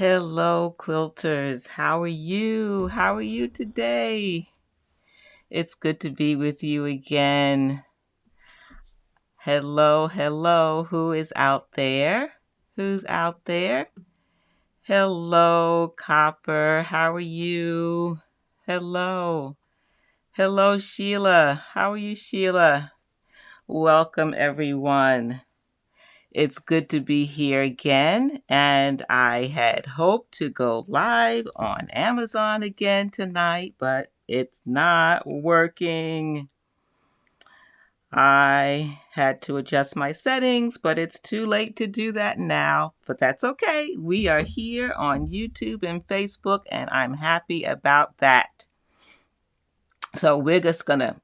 Hello, quilters. How are you? How are you today? It's good to be with you again. Hello, hello. Who is out there? Who's out there? Hello, Copper. How are you? Hello. Hello, Sheila. How are you, Sheila? Welcome, everyone. It's good to be here again, and I had hoped to go live on Amazon again tonight, but it's not working. I had to adjust my settings, but it's too late to do that now. But that's okay. We are here on YouTube and Facebook, and I'm happy about that. So we're just going to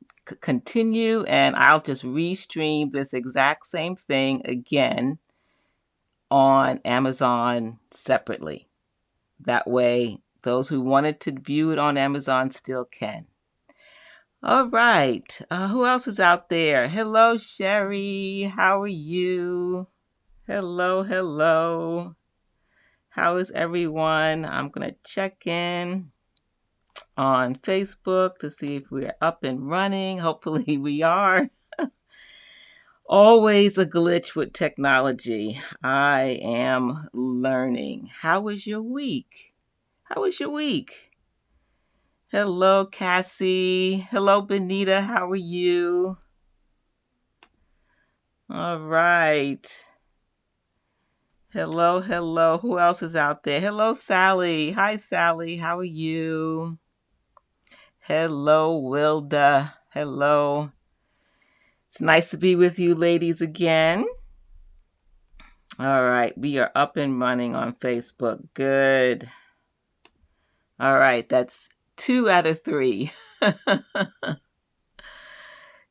continue, and I'll just restream this exact same thing again on Amazon separately. That way, those who wanted to view it on Amazon still can. All right. Who else is out there? Hello, Sherry. How are you? Hello, hello. How is everyone? I'm going to check in on Facebook to see if we're up and running. Hopefully, we are. Always a glitch with technology. I am learning. How was your week? How was your week? Hello, Cassie. Hello, Benita. How are you? All right. Hello, hello. Who else is out there? Hello, Sally. Hi, Sally. How are you? Hello, Wilda. Hello. It's nice to be with you ladies again. All right. We are up and running on Facebook. Good. All right. That's 2 out of 3.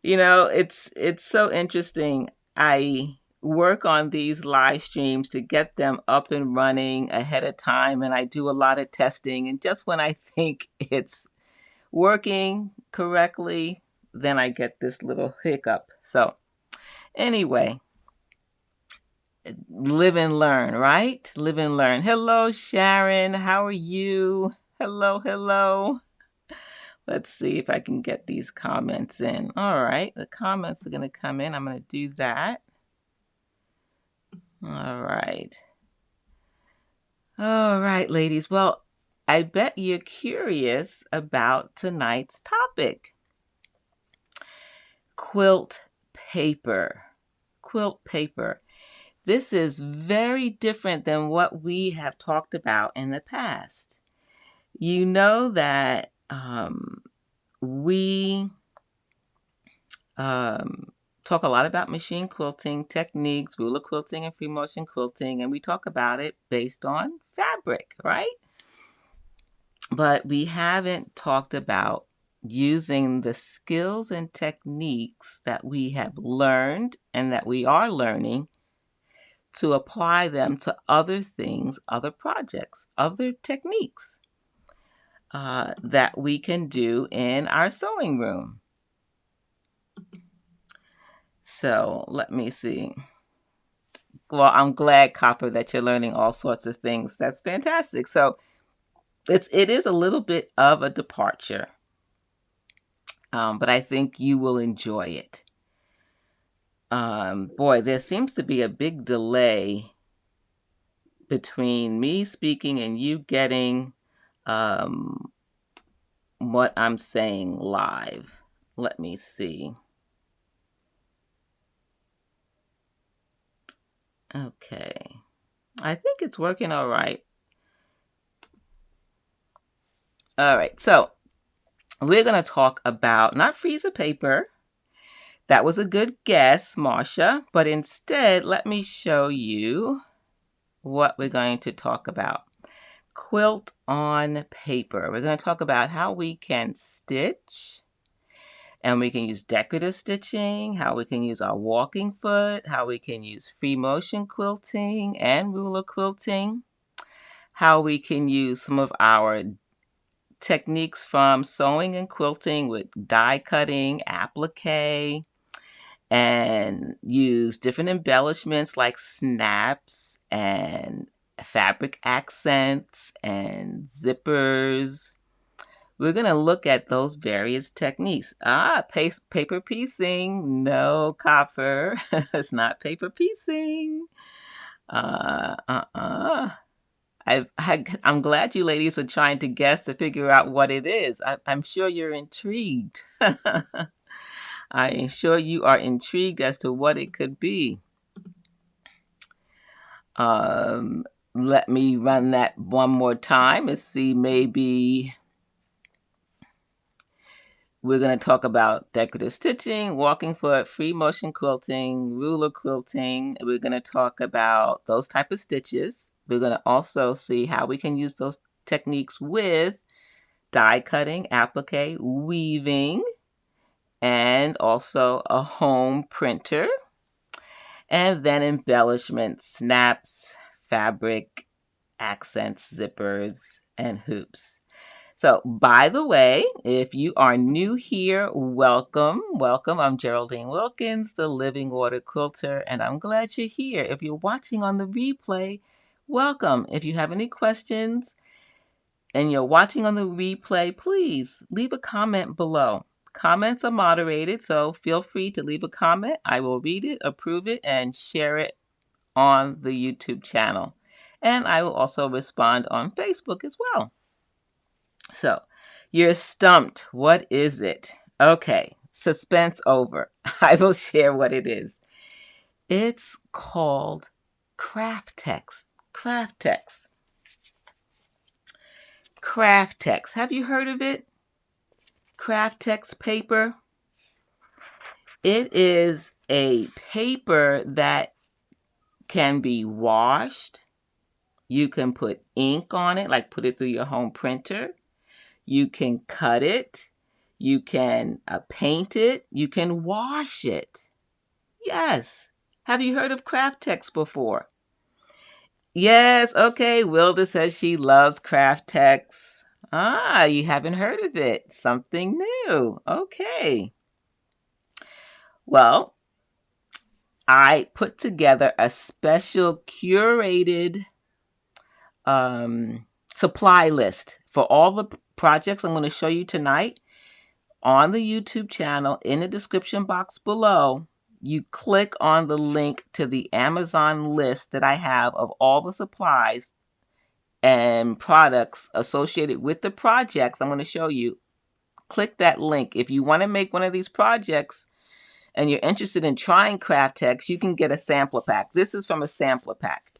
It's so interesting. I work on these live streams to get them up and running ahead of time, and I do a lot of testing, and just when I think it's working correctly, then I get this little hiccup. So anyway, live and learn, right? Live and learn. Hello, Sharon. How are you? Hello, hello. Let's see if I can get these comments in. All right, the comments are going to come in. I'm going to do that. All right. All right, ladies. Well, I bet you're curious about tonight's topic. Quilt paper. Quilt paper. This is very different than what we have talked about in the past. You know that we talk a lot about machine quilting techniques, ruler quilting, and free motion quilting, and we talk about it based on fabric, right? But we haven't talked about using the skills and techniques that we have learned and that we are learning to apply them to other things, other projects, other techniques that we can do in our sewing room. So let me see. Well, I'm glad, Copper, that you're learning all sorts of things. That's fantastic. So it is a little bit of a departure, but I think you will enjoy it. Boy, there seems to be a big delay between me speaking and you getting what I'm saying live. Let me see. Okay. I think it's working all right. All right. So we're going to talk about not freezer paper. That was a good guess, Marsha. But instead, let me show you what we're going to talk about. Quilt on paper. We're going to talk about how we can stitch, and we can use decorative stitching, how we can use our walking foot, how we can use free motion quilting and ruler quilting, how we can use some of our techniques from sewing and quilting with die cutting, applique, and use different embellishments like snaps and fabric accents and zippers. We're going to look at those various techniques. Paper piecing. No, copper. It's not paper piecing. I'm glad you ladies are trying to guess to figure out what it is. I'm sure you're intrigued. I am sure you are intrigued as to what it could be. Let me run that one more time and see, maybe we're going to talk about decorative stitching, walking foot, free motion quilting, ruler quilting. We're going to talk about those type of stitches. We're going to also see how we can use those techniques with die cutting, applique, weaving, and also a home printer. And then embellishments, snaps, fabric, accents, zippers, and hoops. So, by the way, if you are new here, welcome. I'm Geraldine Wilkins, the Living Water Quilter, and I'm glad you're here. If you're watching on the replay, welcome. If you have any questions and you're watching on the replay, please leave a comment below. Comments are moderated, so feel free to leave a comment. I will read it, approve it, and share it on the YouTube channel. And I will also respond on Facebook as well. So, you're stumped. What is it? Okay, suspense over. I will share what it is. It's called Craftex. Craftex. Craftex. Have you heard of it? Craftex paper. It is a paper that can be washed. You can put ink on it, like put it through your home printer. You can cut it. You can paint it. You can wash it. Yes. Have you heard of Craftex before? Yes. Okay. Wilda says she loves Craftex. You haven't heard of it. Something new. Okay. Well, I put together a special curated supply list for all the projects I'm going to show you tonight on the YouTube channel. In the description box below, you click on the link to the Amazon list that I have of all the supplies and products associated with the projects I'm going to show you. Click that link. If you want to make one of these projects and you're interested in trying Craftex, you can get a sampler pack. This is from a sampler pack.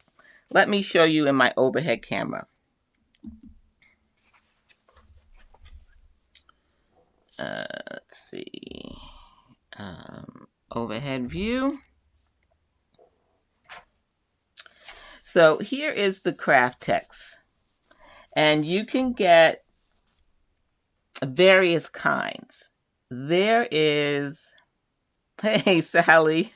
Let me show you in my overhead camera. Let's see. Overhead view. So here is the Craftex. And you can get various kinds. There is... Hey, Sally.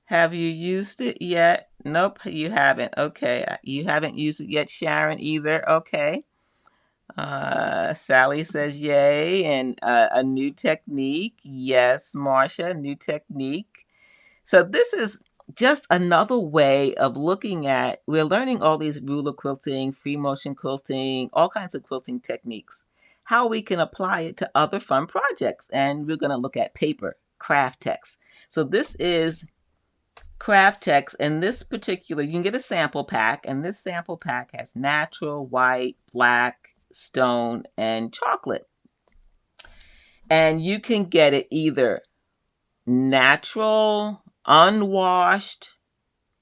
Have you used it yet? Nope, you haven't. Okay, you haven't used it yet, Sharon, either. Okay. Sally says yay, and a new technique. Yes, Marsha, new technique. So this is just another way of looking at, we're learning all these ruler quilting, free motion quilting, all kinds of quilting techniques, how we can apply it to other fun projects. And we're going to look at paper, Craftex. So this is Craftex, and this particular, you can get a sample pack, and this sample pack has natural, white, black, stone, and chocolate. And you can get it either natural, unwashed,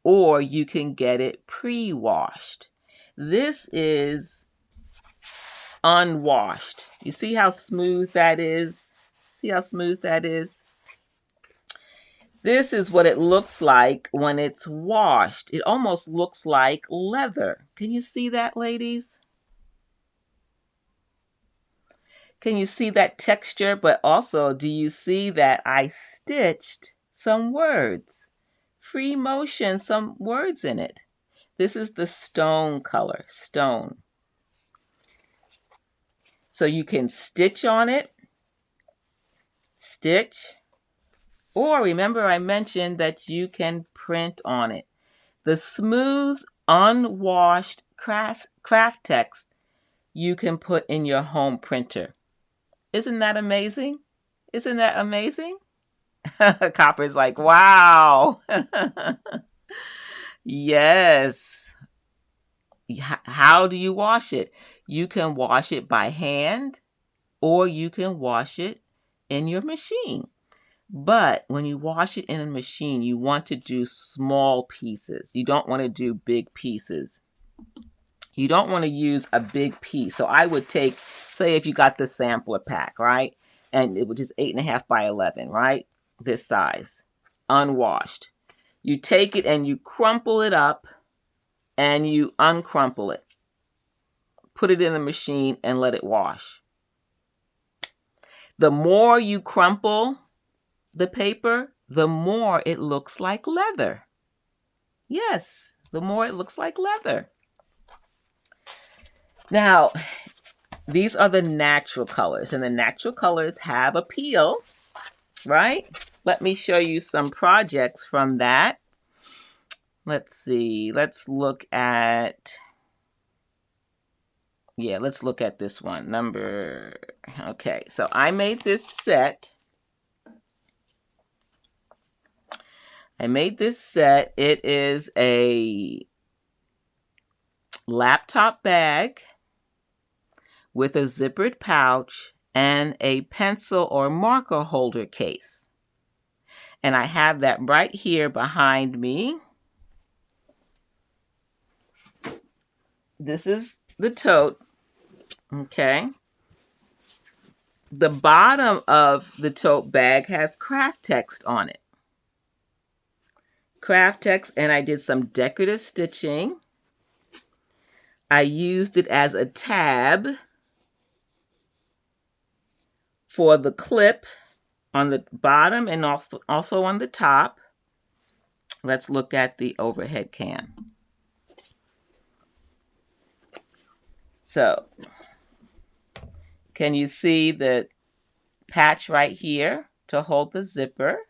or you can get it pre-washed. This is unwashed. You see how smooth that is? See how smooth that is? This is what it looks like when it's washed. It almost looks like leather. Can you see that, ladies? Can you see that texture? But also, do you see that I stitched some words? Free motion, some words in it. This is the stone color, stone. So you can stitch on it, stitch, or remember I mentioned that you can print on it. The smooth, unwashed craft text you can put in your home printer. Isn't that amazing? Isn't that amazing? Copper's like, wow. Yes. How do you wash it? You can wash it by hand, or you can wash it in your machine. But when you wash it in a machine, you want to do small pieces. You don't want to do big pieces. You don't want to use a big piece. So I would take, say if you got the sampler pack, right? And it was just 8.5 by 11, right? This size, unwashed. You take it and you crumple it up and you uncrumple it. Put it in the machine and let it wash. The more you crumple the paper, the more it looks like leather. Yes, the more it looks like leather. Now, these are the natural colors, and the natural colors have appeal, right? Let me show you some projects from that. Let's see. Let's look at, let's look at this one. Okay, so I made this set. It is a laptop bag with a zippered pouch and a pencil or marker holder case. And I have that right here behind me. This is the tote, okay? The bottom of the tote bag has craft text on it. Craft text, and I did some decorative stitching. I used it as a tab for the clip on the bottom and also on the top. Let's look at the overhead cam. So, can you see the patch right here to hold the zipper?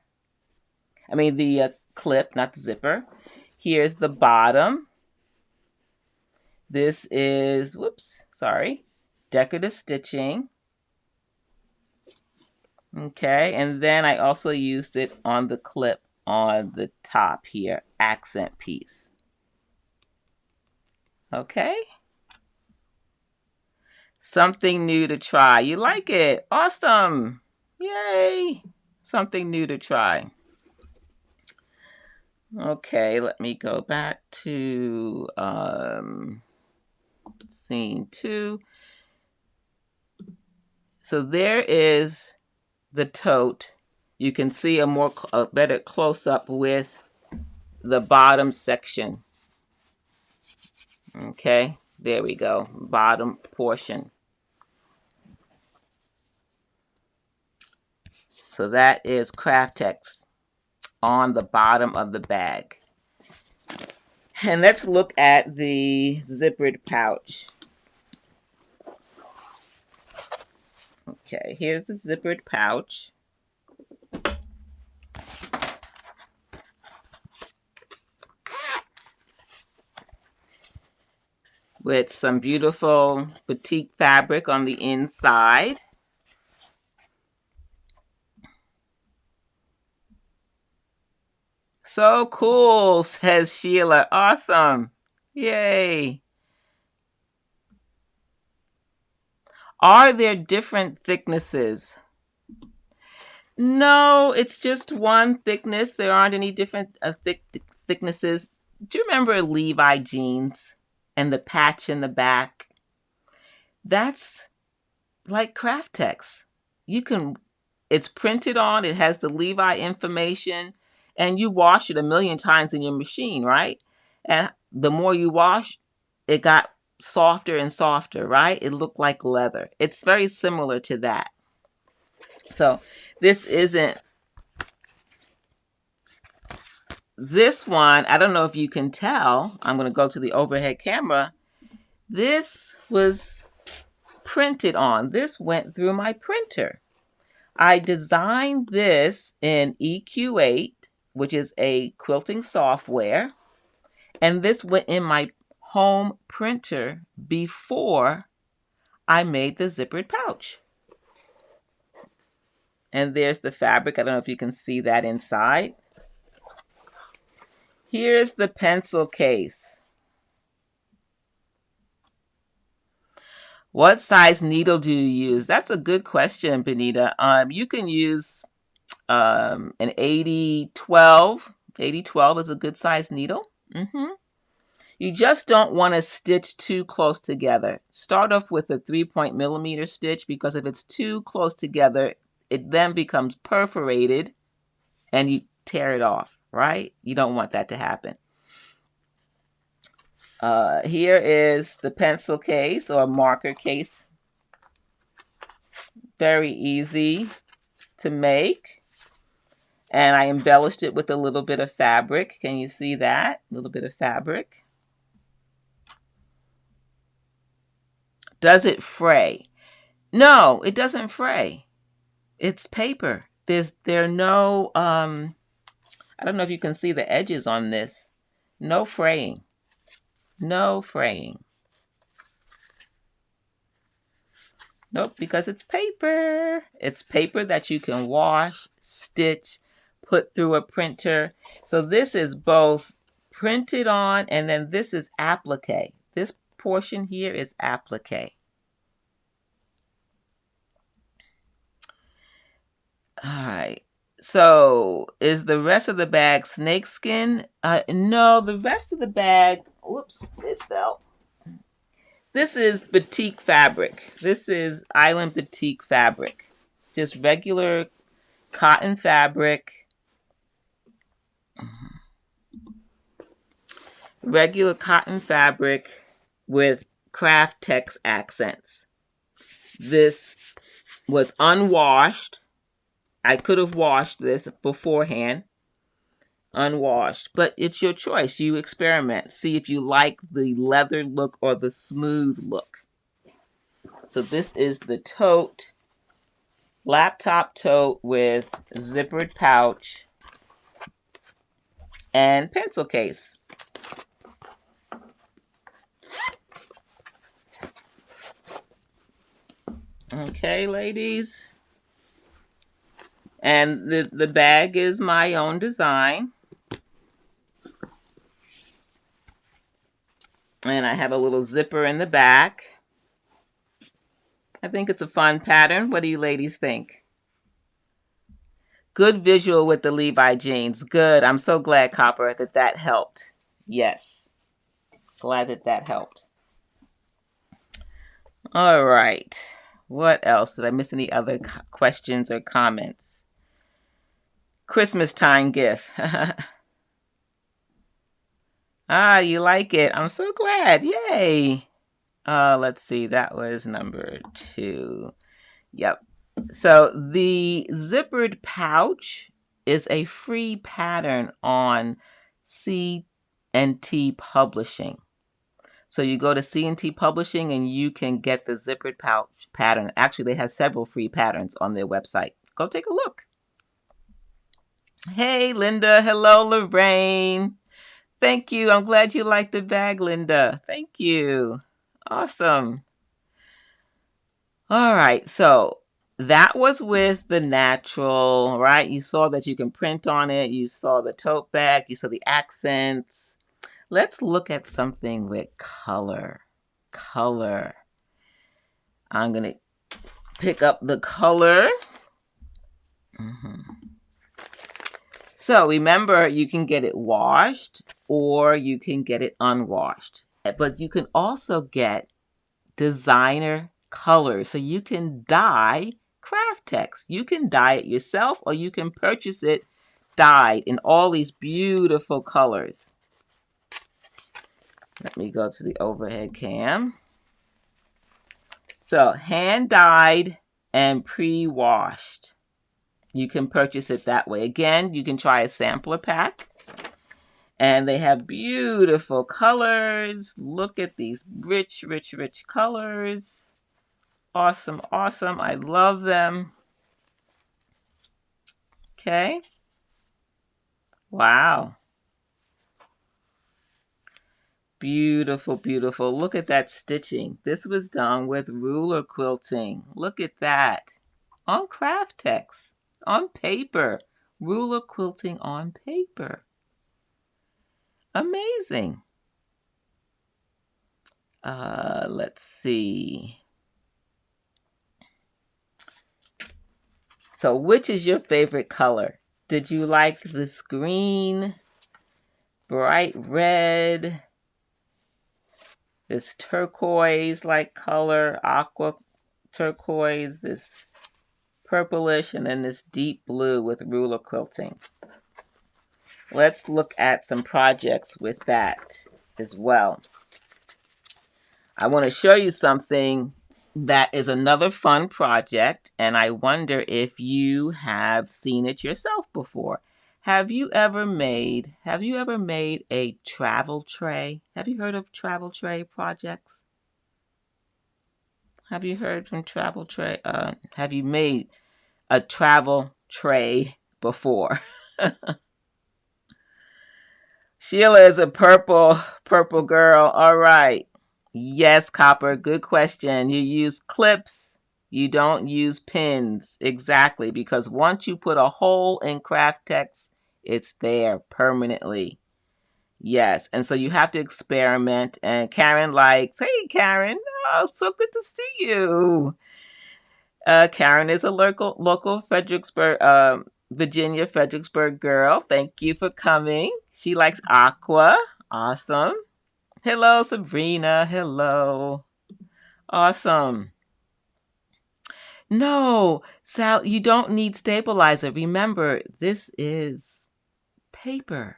I mean the clip, not the zipper. Here's the bottom. This is, decorative stitching. Okay, and then I also used it on the clip on the top here, accent piece. Okay. Something new to try. You like it? Awesome. Yay. Something new to try. Okay, let me go back to scene 2. So there is the tote. You can see a better close-up with the bottom section. Okay, there we go, bottom portion. So that is craft text on the bottom of the bag. And let's look at the zippered pouch. Okay, here's the zippered pouch. With some beautiful batik fabric on the inside. So cool, says Sheila. Awesome. Yay. Are there different thicknesses? No, it's just one thickness. There aren't any different thicknesses. Do you remember Levi jeans and the patch in the back? That's like craft text. It's printed on, it has the Levi information, and you wash it 1,000,000 times in your machine, right? And the more you wash, it got softer and softer, right? It looked like leather. It's very similar to that. So this one, I don't know if you can tell. I'm going to go to the overhead camera. This was printed on. This went through my printer. I designed this in EQ8 which is a quilting software. And this went in my home printer before I made the zippered pouch. And there's the fabric. I don't know if you can see that inside. Here's the pencil case. What size needle do you use? That's a good question, Benita. You can use an 80-12. 80-12 is a good size needle. You just don't want to stitch too close together. Start off with a 3-point millimeter stitch, because if it's too close together, it then becomes perforated and you tear it off, right? You don't want that to happen. Here is the pencil case or marker case. Very easy to make. And I embellished it with a little bit of fabric. Can you see that? A little bit of fabric. Does it fray? No, it doesn't fray. It's paper. There are no, I don't know if you can see the edges on this. No fraying. No fraying. Nope, because it's paper. It's paper that you can wash, stitch, put through a printer. So this is both printed on, and then this is applique. This portion here is applique. All right. So is the rest of the bag snakeskin? No, the rest of the bag, whoops, it fell. This is batik fabric. This is Island Batik fabric. Just regular cotton fabric. Regular cotton fabric with craft text accents. This was unwashed. I could have washed this beforehand. Unwashed, but it's your choice. You experiment. See if you like the leather look or the smooth look. So this is the tote, laptop tote with zippered pouch and pencil case. Okay, ladies. And the bag is my own design. And I have a little zipper in the back. I think it's a fun pattern. What do you ladies think? Good visual with the Levi jeans. Good. I'm so glad, Copper, that helped. Yes. Glad that helped. All right. What else? Did I miss any other questions or comments? Christmas time gift. Ah, you like it. I'm so glad. Yay. Let's see. That was number 2. Yep. So the zippered pouch is a free pattern on C&T Publishing. So you go to C&T Publishing and you can get the zippered pouch pattern. Actually, they have several free patterns on their website. Go take a look. Hey, Linda. Hello, Lorraine. Thank you. I'm glad you liked the bag, Linda. Thank you. Awesome. All right. So that was with the natural, right? You saw that you can print on it. You saw the tote bag. You saw the accents. Let's look at something with color. Color. I'm going to pick up the color. So remember, you can get it washed or you can get it unwashed. But you can also get designer colors. So you can dye craft text. You can dye it yourself or you can purchase it dyed in all these beautiful colors. Let me go to the overhead cam. So hand dyed and pre-washed. You can purchase it that way. Again, you can try a sampler pack. And they have beautiful colors. Look at these rich, rich, rich colors. Awesome, awesome. I love them. Okay. Wow. Beautiful, beautiful. Look at that stitching. This was done with ruler quilting. Look at that. On Craftex, on paper. Ruler quilting on paper. Amazing. Let's see. So which is your favorite color? Did you like this green, bright red, this turquoise-like color, aqua turquoise, this purplish, and then this deep blue with ruler quilting? Let's look at some projects with that as well. I want to show you something that is another fun project, and I wonder if you have seen it yourself before. Have you ever made a travel tray? Have you heard of travel tray projects? Have you heard from travel tray? Have you made a travel tray before? Sheila is a purple girl. All right. Yes, Copper, good question. You use clips. You don't use pins. Exactly, because once you put a hole in Craftex, it's there permanently. Yes, and so you have to experiment. And Karen likes, hey, Karen, oh, so good to see you. Karen is a local Fredericksburg, Virginia, Fredericksburg girl. Thank you for coming. She likes aqua. Awesome. Hello, Sabrina. Hello. Awesome. No, Sal, you don't need stabilizer. Remember, this is paper.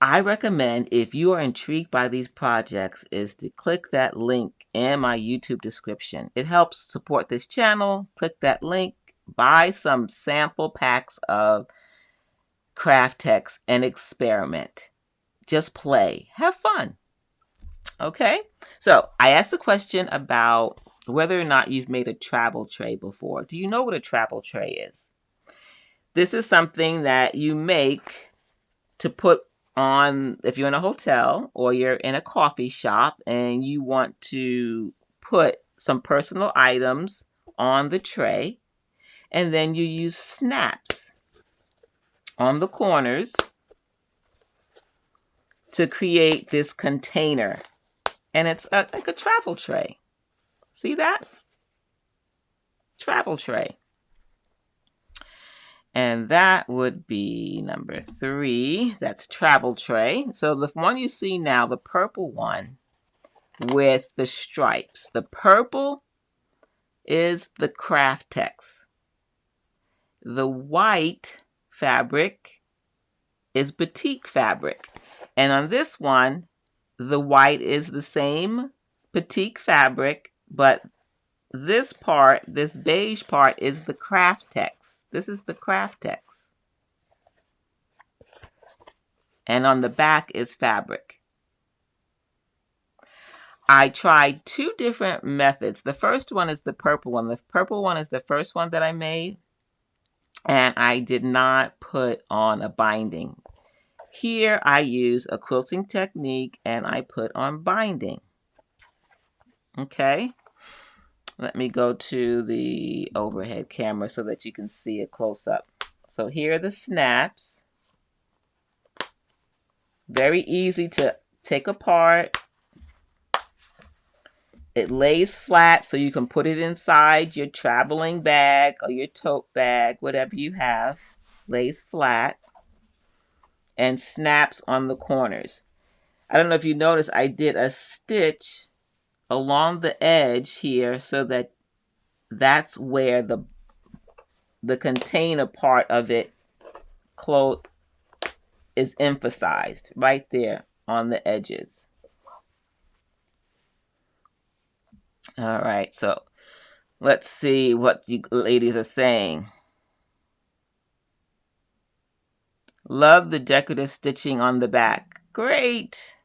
I recommend, if you are intrigued by these projects, is to click that link in my YouTube description. It helps support this channel. Click that link, buy some sample packs of Craftex and experiment. Just play. Have fun. Okay? So I asked a question about whether or not you've made a travel tray before. Do you know what a travel tray is? This is something that you make to put on if you're in a hotel or you're in a coffee shop and you want to put some personal items on the tray, and then you use snaps on the corners to create this container. And it's like a travel tray. See that? Travel tray. And that would be number 3. That's travel tray. So the one you see now, the purple one with the stripes. The purple is the Craftex. The white fabric is batik fabric. And on this one, the white is the same batik fabric, but this part, this beige part, is the Craftex. This is the Craftex. And on the back is fabric. I tried 2 different methods. The first one is the purple one. The purple one is the first one that I made. And I did not put on a binding. Here I use a quilting technique and I put on binding. Okay. Let me go to the overhead camera so that you can see it close up. So here are the snaps. Very easy to take apart. It lays flat so you can put it inside your traveling bag or your tote bag, whatever you have. Lays flat and snaps on the corners. I don't know if you noticed, I did a stitch along the edge here so that that's where the container part of it is emphasized, right there on the edges. All right, so let's see what you ladies are saying. Love the decorative stitching on the back. Great.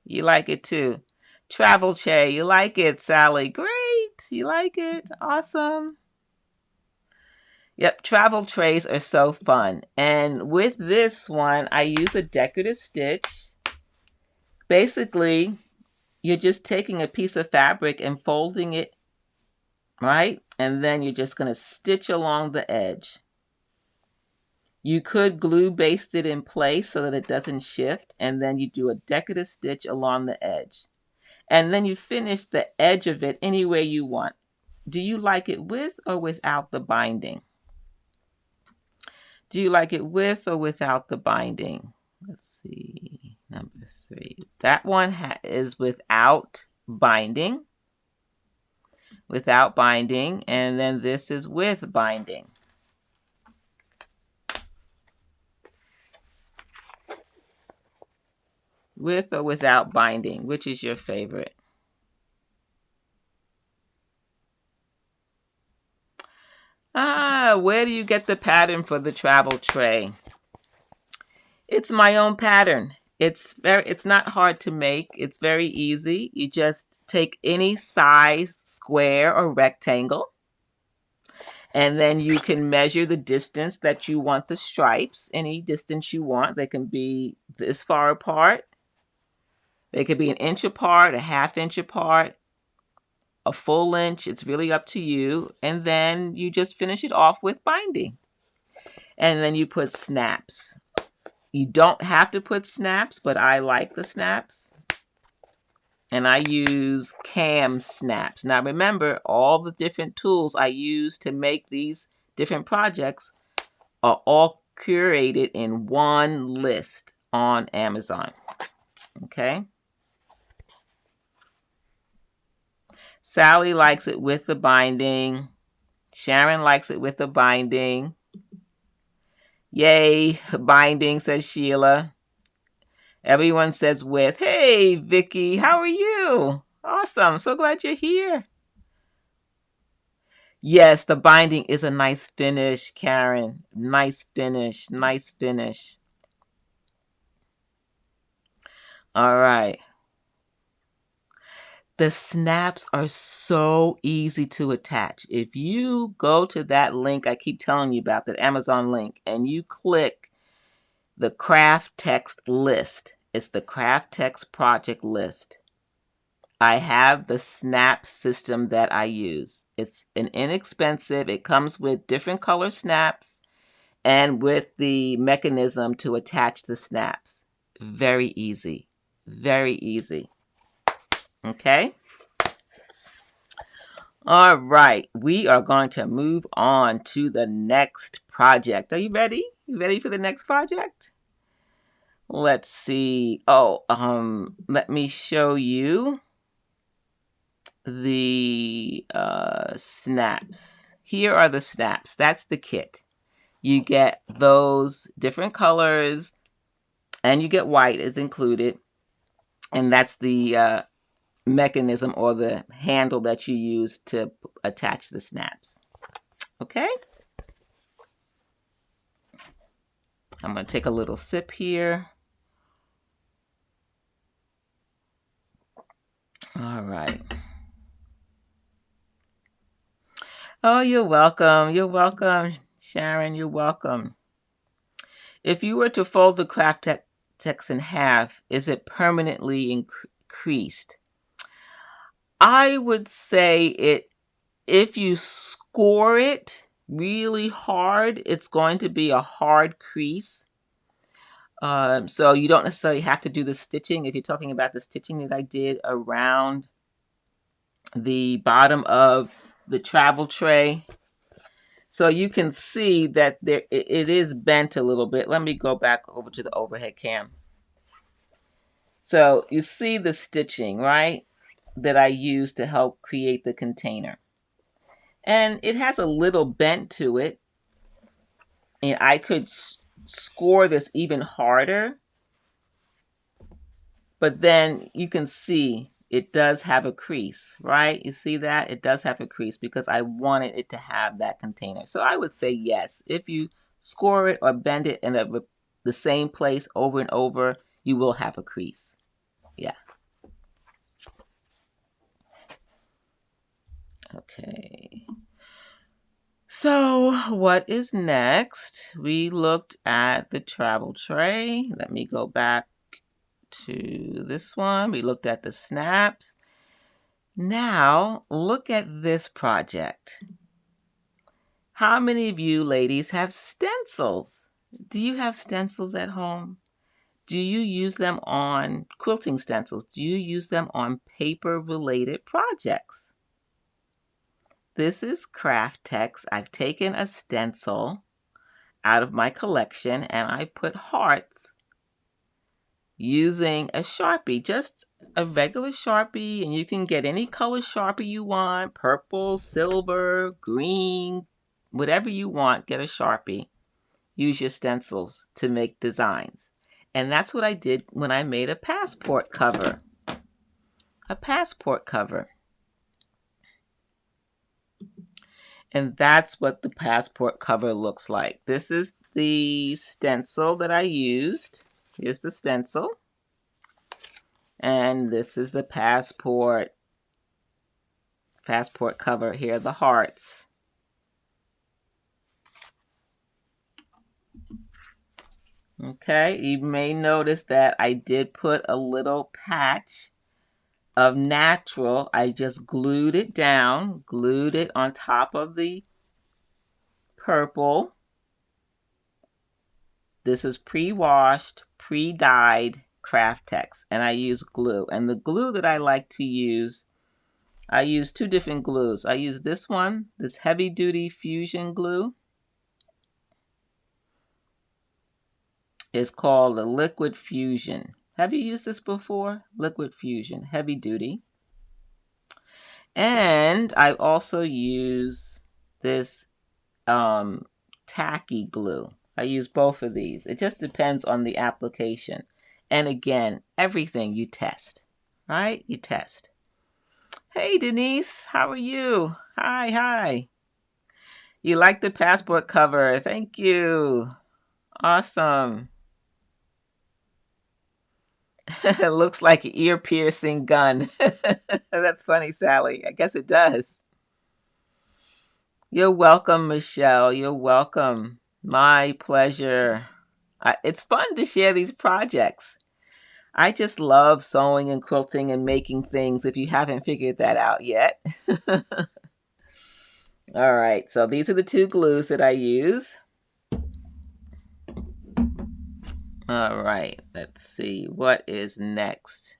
You like it too. Travel tray, you like it, Sally. Great. You like it. Awesome. Yep, travel trays are so fun. And with this one, I use a decorative stitch. Basically, you're just taking a piece of fabric and folding it, right? And then you're just going to stitch along the edge. You could glue baste it in place so that it doesn't shift, and then you do a decorative stitch along the edge. And then you finish the edge of it any way you want. Do you like it with or without the binding? Do you like it with or without the binding? Let's see, number 3. That one is without binding. Without binding, and then this is with binding. With or without binding, which is your favorite? Where do you get the pattern for the travel tray? It's my own pattern. It's not hard to make. It's very easy. You just take any size square or rectangle, and then you can measure the distance that you want the stripes, any distance you want. They can be this far apart. They could be an inch apart, a ½ inch apart, a full inch. It's really up to you. And then you just finish it off with binding. And then you put snaps. You don't have to put snaps, but I like the snaps. And I use cam snaps. Now remember, all the different tools I use to make these different projects are all curated in one list on Amazon. Okay? Sally likes it with the binding. Sharon likes it with the binding. Yay, binding, says Sheila. Everyone says with. Hey, Vicky, how are you? Awesome. So glad you're here. Yes, the binding is a nice finish, Karen. Nice finish. Nice finish. All right. The snaps are so easy to attach. If you go to that link I keep telling you about, that Amazon link, and you click the craft text list, it's the craft text project list. I have the snap system that I use. It's an inexpensive. It comes with different color snaps and with the mechanism to attach the snaps. Very easy. Very easy. Okay? All right. We are going to move on to the next project. Are you ready? You ready for the next project? Let's see. Let me show you the snaps. Here are the snaps. That's the kit. You get those different colors, and you get white is included. And that's the mechanism or the handle that you use to attach the snaps. Okay? I'm going to take a little sip here. All right. Oh, you're welcome. You're welcome, Sharon. You're welcome. If you were to fold the craft text in half, is it permanently increased? I would say if you score it really hard, it's going to be a hard crease. So you don't necessarily have to do the stitching. If you're talking about the stitching that I did around the bottom of the travel tray, so you can see that it is bent a little bit. Let me go back over to the overhead cam. So you see the stitching, right, that I used to help create the container. And it has a little bent to it. And I could score this even harder. But then you can see it does have a crease, right? You see that? It does have a crease because I wanted it to have that container. So I would say yes. If you score it or bend it in the same place over and over, you will have a crease. Yeah. Okay. So what is next? We looked at the travel tray. Let me go back to this one. We looked at the snaps. Now look at this project. How many of you ladies have stencils? Do you have stencils at home? Do you use them on quilting stencils? Do you use them on paper-related projects? This is Craftex. I've taken a stencil out of my collection and I put hearts using a Sharpie, just a regular Sharpie, and you can get any color Sharpie you want, purple, silver, green, whatever you want, get a Sharpie. Use your stencils to make designs. And that's what I did when I made a passport cover. A passport cover. And that's what the passport cover looks like. This is the stencil that I used. Here's the stencil. And this is the passport cover. Here are the hearts. Okay, you may notice that I did put a little patch of natural. I just glued it down, glued it on top of the purple. This is pre-washed, pre-dyed Craftex, and I use glue. And the glue that I like to use, I use two different glues. I use this one, this heavy-duty fusion glue. It's called the Liquid Fusion. Have you used this before? Liquid Fusion, heavy duty. And I also use this tacky glue. I use both of these. It just depends on the application. And again, everything you test, right? You test. Hey, Denise, how are you? Hi. You like the passport cover. Thank you. Awesome. It looks like an ear-piercing gun. That's funny, Sally. I guess it does. You're welcome, Michelle. You're welcome. My pleasure. It's fun to share these projects. I just love sewing and quilting and making things, if you haven't figured that out yet. All right, so these are the two glues that I use. All right, let's see what is next.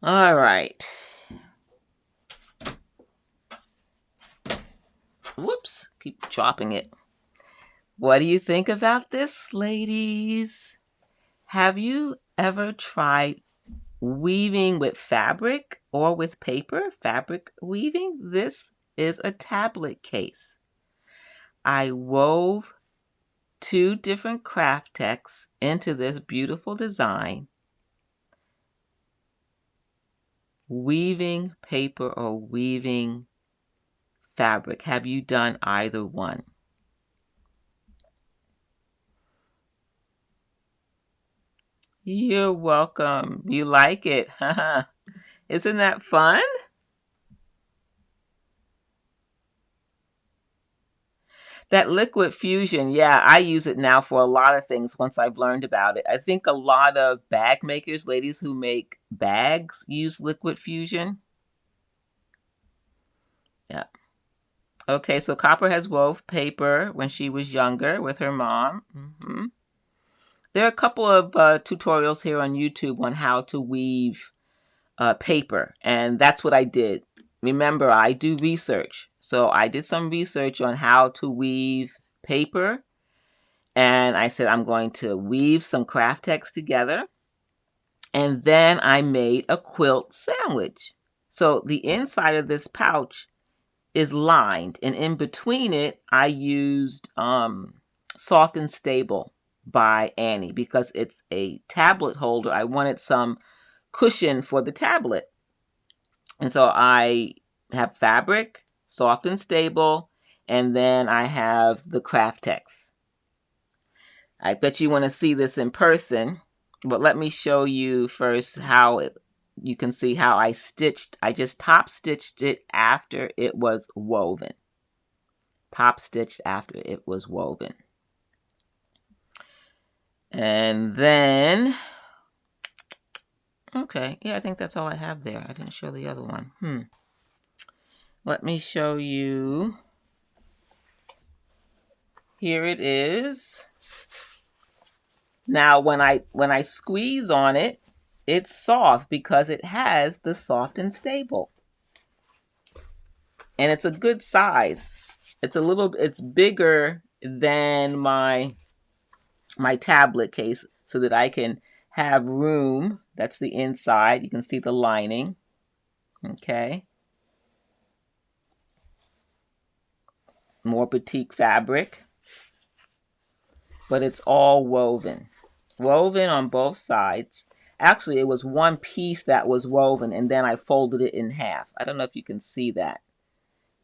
All right. Whoops, keep dropping it. What do you think about this, ladies? Have you ever tried weaving with fabric or with paper? Fabric weaving? This is a tablet case. I wove two different Craftex into this beautiful design. Weaving paper or weaving fabric. Have you done either one? You're welcome. You like it? Isn't that fun? That liquid fusion, yeah, I use it now for a lot of things once I've learned about it. I think a lot of bag makers, ladies who make bags, use liquid fusion. Yeah. Okay, so Copper has wove paper when she was younger with her mom. There are a couple of tutorials here on YouTube on how to weave paper, and that's what I did. Remember, I do research. So I did some research on how to weave paper, and I said I'm going to weave some Craftex together, and then I made a quilt sandwich. So the inside of this pouch is lined, and in between it, I used Soft and Stable by Annie because it's a tablet holder. I wanted some cushion for the tablet. And so I have fabric, Soft and Stable, and then I have the Craftex. I bet you want to see this in person, but let me show you first how you can see how I just top stitched it after it was woven. top stitched after it was woven. And then, okay, yeah, I think that's all I have there. I didn't show the other one. Let me show you. Here it is. Now, when I squeeze on it, it's soft because it has the soft and stable. And it's a good size. It's bigger than my tablet case so that I can have room. That's the inside. You can see the lining. Okay. More batik fabric. But it's all woven. Woven on both sides. Actually, it was one piece that was woven, and then I folded it in half. I don't know if you can see that.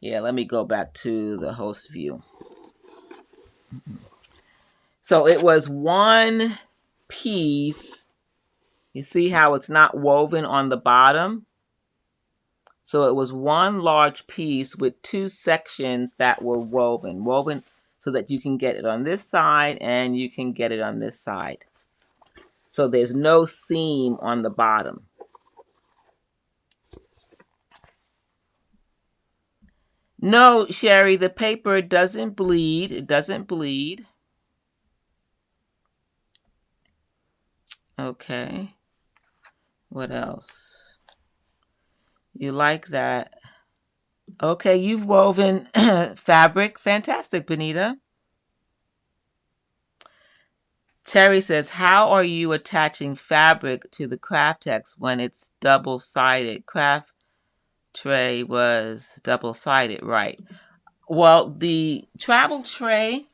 Yeah, let me go back to the host view. So it was one piece. You see how it's not woven on the bottom? So it was one large piece with two sections that were woven so that you can get it on this side and you can get it on this side. So there's no seam on the bottom. No, Sherry, the paper doesn't bleed. It doesn't bleed. Okay. What else? You like that? Okay, you've woven fabric. Fantastic, Benita. Terry says, how are you attaching fabric to the Craftex when it's double-sided? Craft tray was double-sided, right? Well, the travel tray,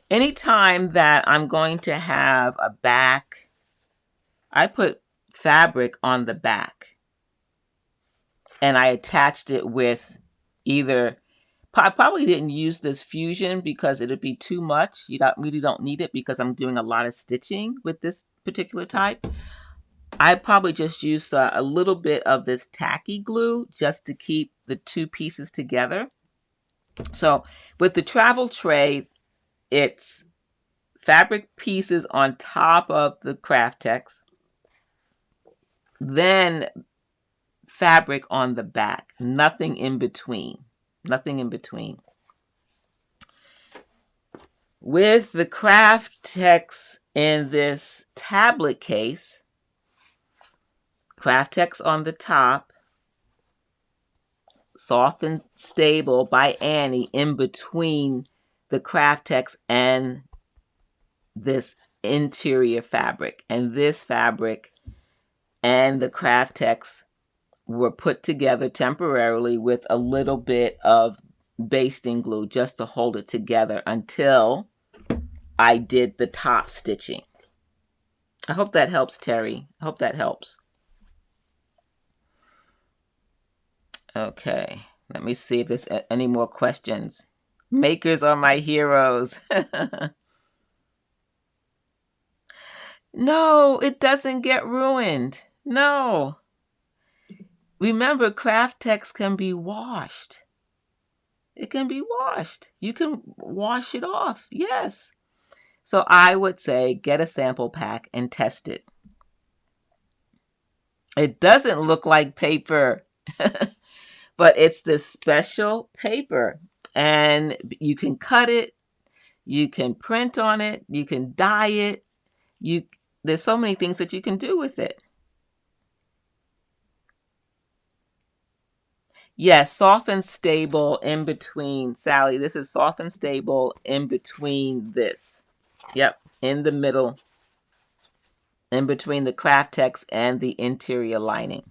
anytime that I'm going to have a back, I put fabric on the back. And I attached it with either, I probably didn't use this fusion because it would be too much. You really don't need it because I'm doing a lot of stitching with this particular type. I probably just used a little bit of this tacky glue just to keep the two pieces together. So with the travel tray, it's fabric pieces on top of the Craftex, then fabric on the back, nothing in between. Nothing in between. With the Craftex in this tablet case, Craftex on the top, Soft and Stable by Annie in between the Craftex and this interior fabric. And this fabric and the Craftex were put together temporarily with a little bit of basting glue just to hold it together until I did the top stitching. I hope that helps, Terry. I hope that helps. Okay, let me see if there's any more questions. Makers are my heroes. No, it doesn't get ruined. No. Remember, Craftex can be washed. It can be washed. You can wash it off. Yes. So I would say get a sample pack and test it. It doesn't look like paper, but it's this special paper. And you can cut it. You can print on it. You can dye it. There's so many things that you can do with it. Yes, Soft and Stable in between. Sally, this is Soft and Stable in between this. Yep, in the middle. In between the Craftex and the interior lining.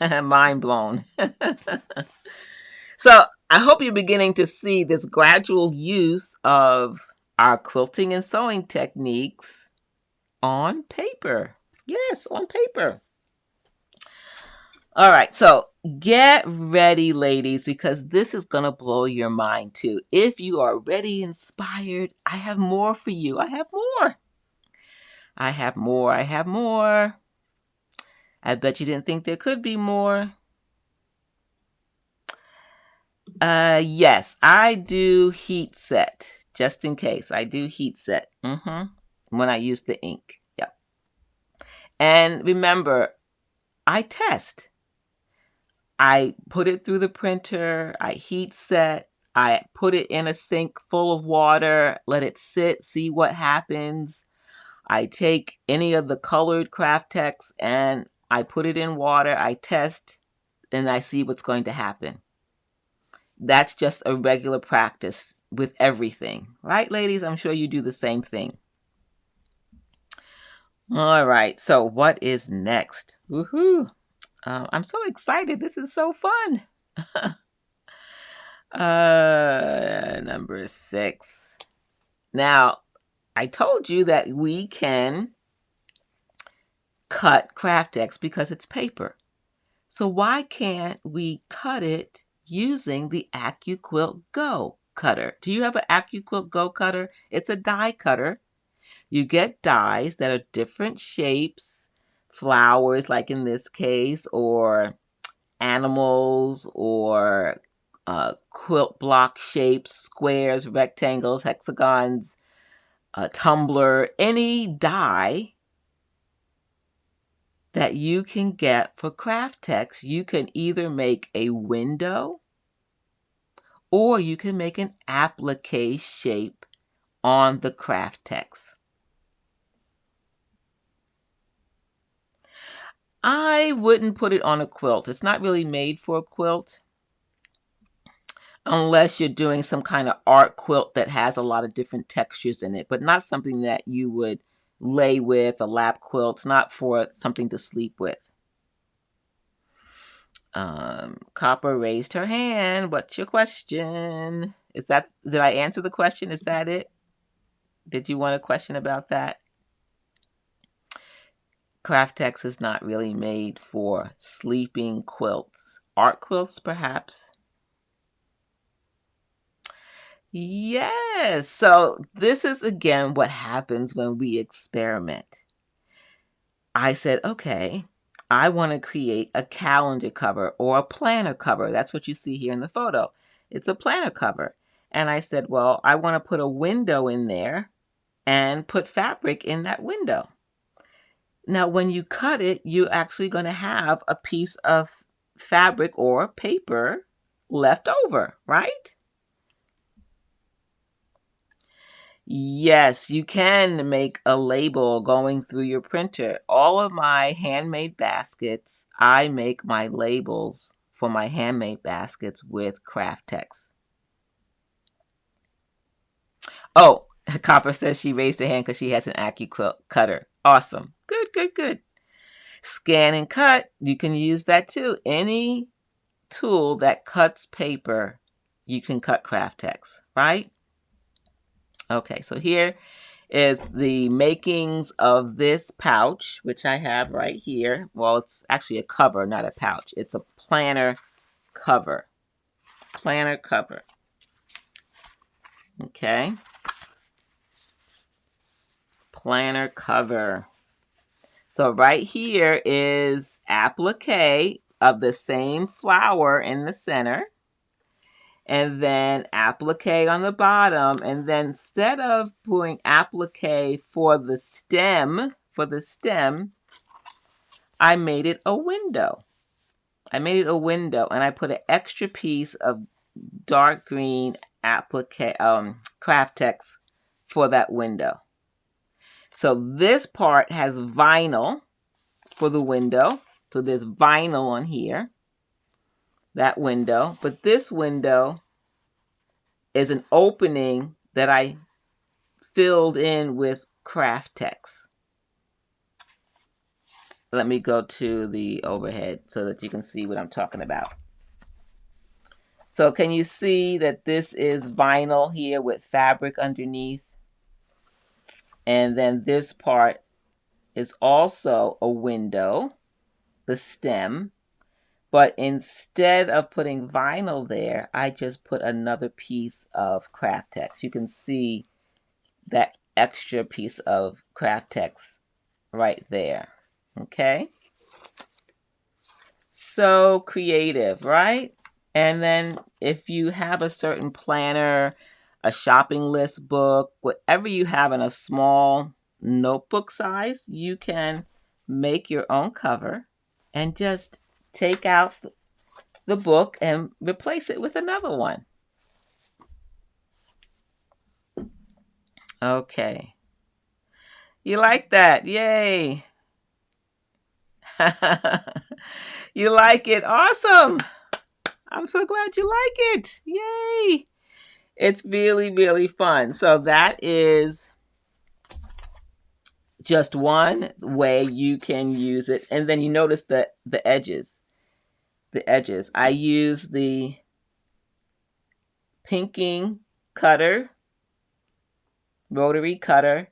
Mind blown. So I hope you're beginning to see this gradual use of our quilting and sewing techniques on paper. Yes, on paper. All right, so get ready, ladies, because this is going to blow your mind too. If you are ready, inspired, I have more for you. I have more. I have more. I have more. I bet you didn't think there could be more. Yes, I do heat set. Just in case, I do heat set. When I use the ink. Yep. And remember, I test. I put it through the printer, I heat set, I put it in a sink full of water, let it sit, see what happens. I take any of the colored craft text and I put it in water, I test, and I see what's going to happen. That's just a regular practice with everything. Right, ladies? I'm sure you do the same thing. All right, so what is next? Woohoo! I'm so excited. This is so fun. Number 6. Now, I told you that we can cut craft text because it's paper. So why can't we cut it using the AccuQuilt Go cutter? Do you have an AccuQuilt Go cutter? It's a die cutter. You get dies that are different shapes, flowers like in this case, or animals, or quilt block shapes, squares, rectangles, hexagons, a tumbler, any die that you can get for craft text. You can either make a window or you can make an applique shape on the craft text. I wouldn't put it on a quilt. It's not really made for a quilt unless you're doing some kind of art quilt that has a lot of different textures in it, but not something that you would lay with, a lap quilt. It's not for something to sleep with. Copper raised her hand. What's your question? Did I answer the question? Is that it? Did you want a question about that? Craft text is not really made for sleeping quilts. Art quilts, perhaps. Yes. So this is again what happens when we experiment. I said, okay, I want to create a calendar cover or a planner cover. That's what you see here in the photo. It's a planner cover. And I said, well, I want to put a window in there and put fabric in that window. Now, when you cut it, you're actually going to have a piece of fabric or paper left over, right? Yes, you can make a label going through your printer. All of my handmade baskets, I make my labels for my handmade baskets with craft text. Oh, Copper says she raised her hand because she has an AccuQuilt cutter. Awesome. Good, good, good. Scan and cut, you can use that too. Any tool that cuts paper, you can cut craft text, right? Okay, so here is the makings of this pouch, which I have right here. Well, it's actually a cover, not a pouch. It's a planner cover. Planner cover. Okay. Planner cover. So right here is applique of the same flower in the center. And then applique on the bottom. And then instead of doing applique for the stem, I made it a window. And I put an extra piece of dark green applique craft text for that window. So this part has vinyl for the window. So there's vinyl on here, that window. But this window is an opening that I filled in with craft text. Let me go to the overhead so that you can see what I'm talking about. So can you see that this is vinyl here with fabric underneath? And then this part is also a window, the stem. But instead of putting vinyl there, I just put another piece of craft text. You can see that extra piece of craft text right there. Okay? So creative, right? And then if you have a certain planner, a shopping list book, whatever you have in a small notebook size, you can make your own cover and just take out the book and replace it with another one. Okay. You like that? Yay. You like it? Awesome. I'm so glad you like it. Yay. It's really, really fun. So that is just one way you can use it. And then you notice the edges. The edges. I use the pinking cutter, rotary cutter,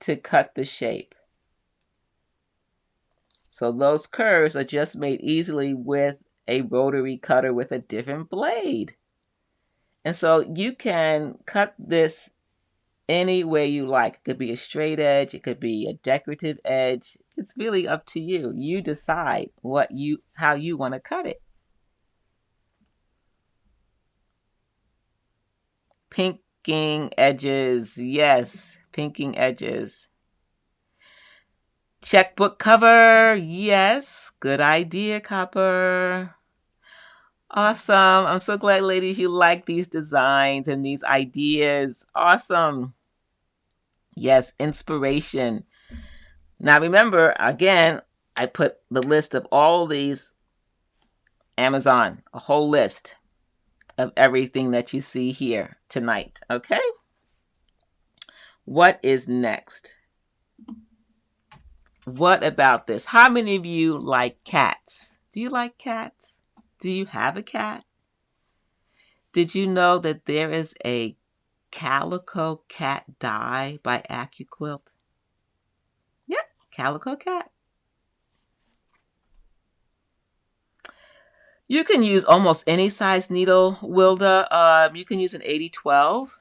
to cut the shape. So those curves are just made easily with a rotary cutter with a different blade. And so you can cut this any way you like. It could be a straight edge, it could be a decorative edge. It's really up to you. You decide how you want to cut it. Pinking edges. Yes, pinking edges. Checkbook cover. Yes, good idea, Copper. Awesome. I'm so glad, ladies, you like these designs and these ideas. Awesome. Yes, inspiration. Now remember, again, I put the list of all these Amazon, a whole list of everything that you see here tonight. Okay? What is next? What about this? How many of you like cats? Do you like cats? Do you have a cat? Did you know that there is a Calico Cat die by AccuQuilt? Yep, Calico Cat. You can use almost any size needle, Wilda. You can use an 8012.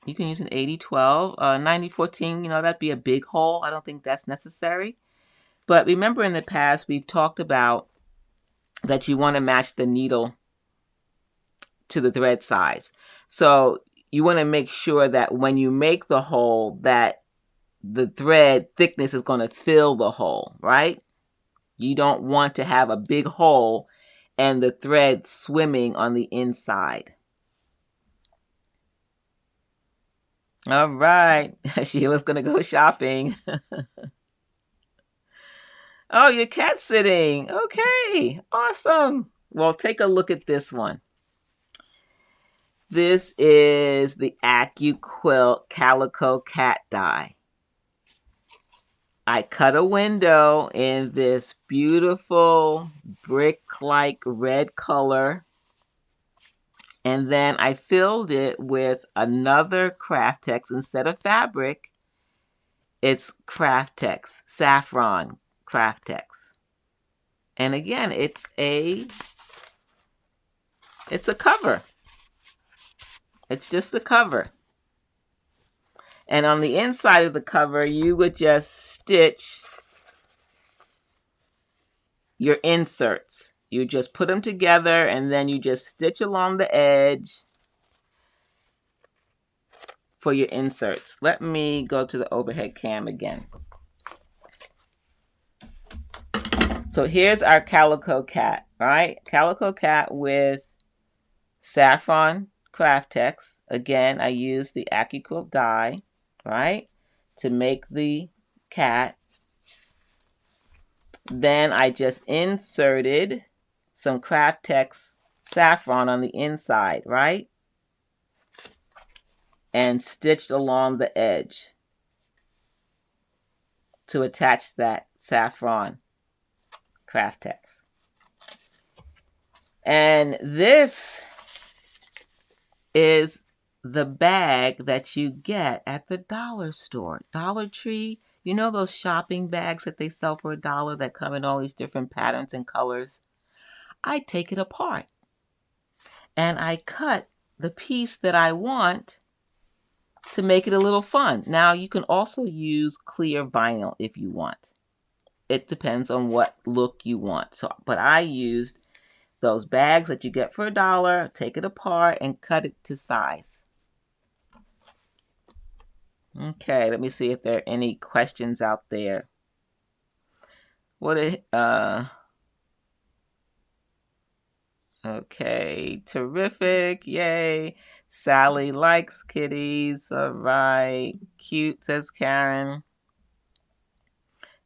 You can use an 8012. 9014, that'd be a big hole. I don't think that's necessary. But remember in the past, we've talked about that you want to match the needle to the thread size. So you want to make sure that when you make the hole, that the thread thickness is going to fill the hole, right? You don't want to have a big hole and the thread swimming on the inside. All right. Sheila's going to go shopping. Oh, you're cat sitting. Okay. Awesome. Well, take a look at this one. This is the AccuQuilt Calico Cat die. I cut a window in this beautiful brick-like red color. And then I filled it with another Craftex. Instead of fabric, it's Craftex, saffron Craftex. And again, it's a cover. It's just a cover. And on the inside of the cover, you would just stitch your inserts. You just put them together and then you just stitch along the edge for your inserts. Let me go to the overhead cam again. So here's our Calico Cat, right? Calico Cat with saffron Craftex. Again, I used the AccuQuilt die, right, to make the cat. Then I just inserted some Craftex saffron on the inside, right? And stitched along the edge to attach that saffron Craftex. And this is the bag that you get at the dollar store. Dollar Tree, you know those shopping bags that they sell for $1 that come in all these different patterns and colors? I take it apart and I cut the piece that I want to make it a little fun. Now you can also use clear vinyl if you want. It depends on what look you want. But I used those bags that you get for $1, take it apart and cut it to size. Okay, let me see if there are any questions out there. Okay, terrific, yay. Sally likes kitties, all right. Cute, says Karen.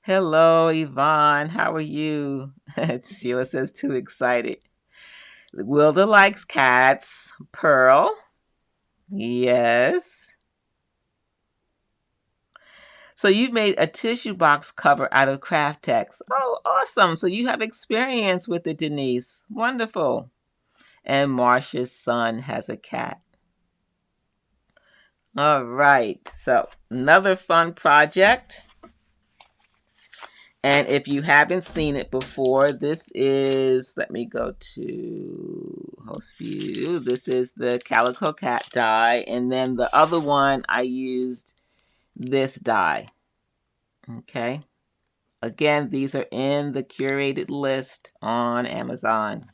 Hello, Yvonne, how are you? Sheila says, too excited. Wilda likes cats. Pearl, yes. So you made a tissue box cover out of craft text. Oh, awesome. So you have experience with it, Denise. Wonderful. And Marsha's son has a cat. All right. So another fun project. And if you haven't seen it before, this is, let me go to host view. This is the Calico Cat die. And then the other one, I used this die. Okay. Again, these are in the curated list on Amazon.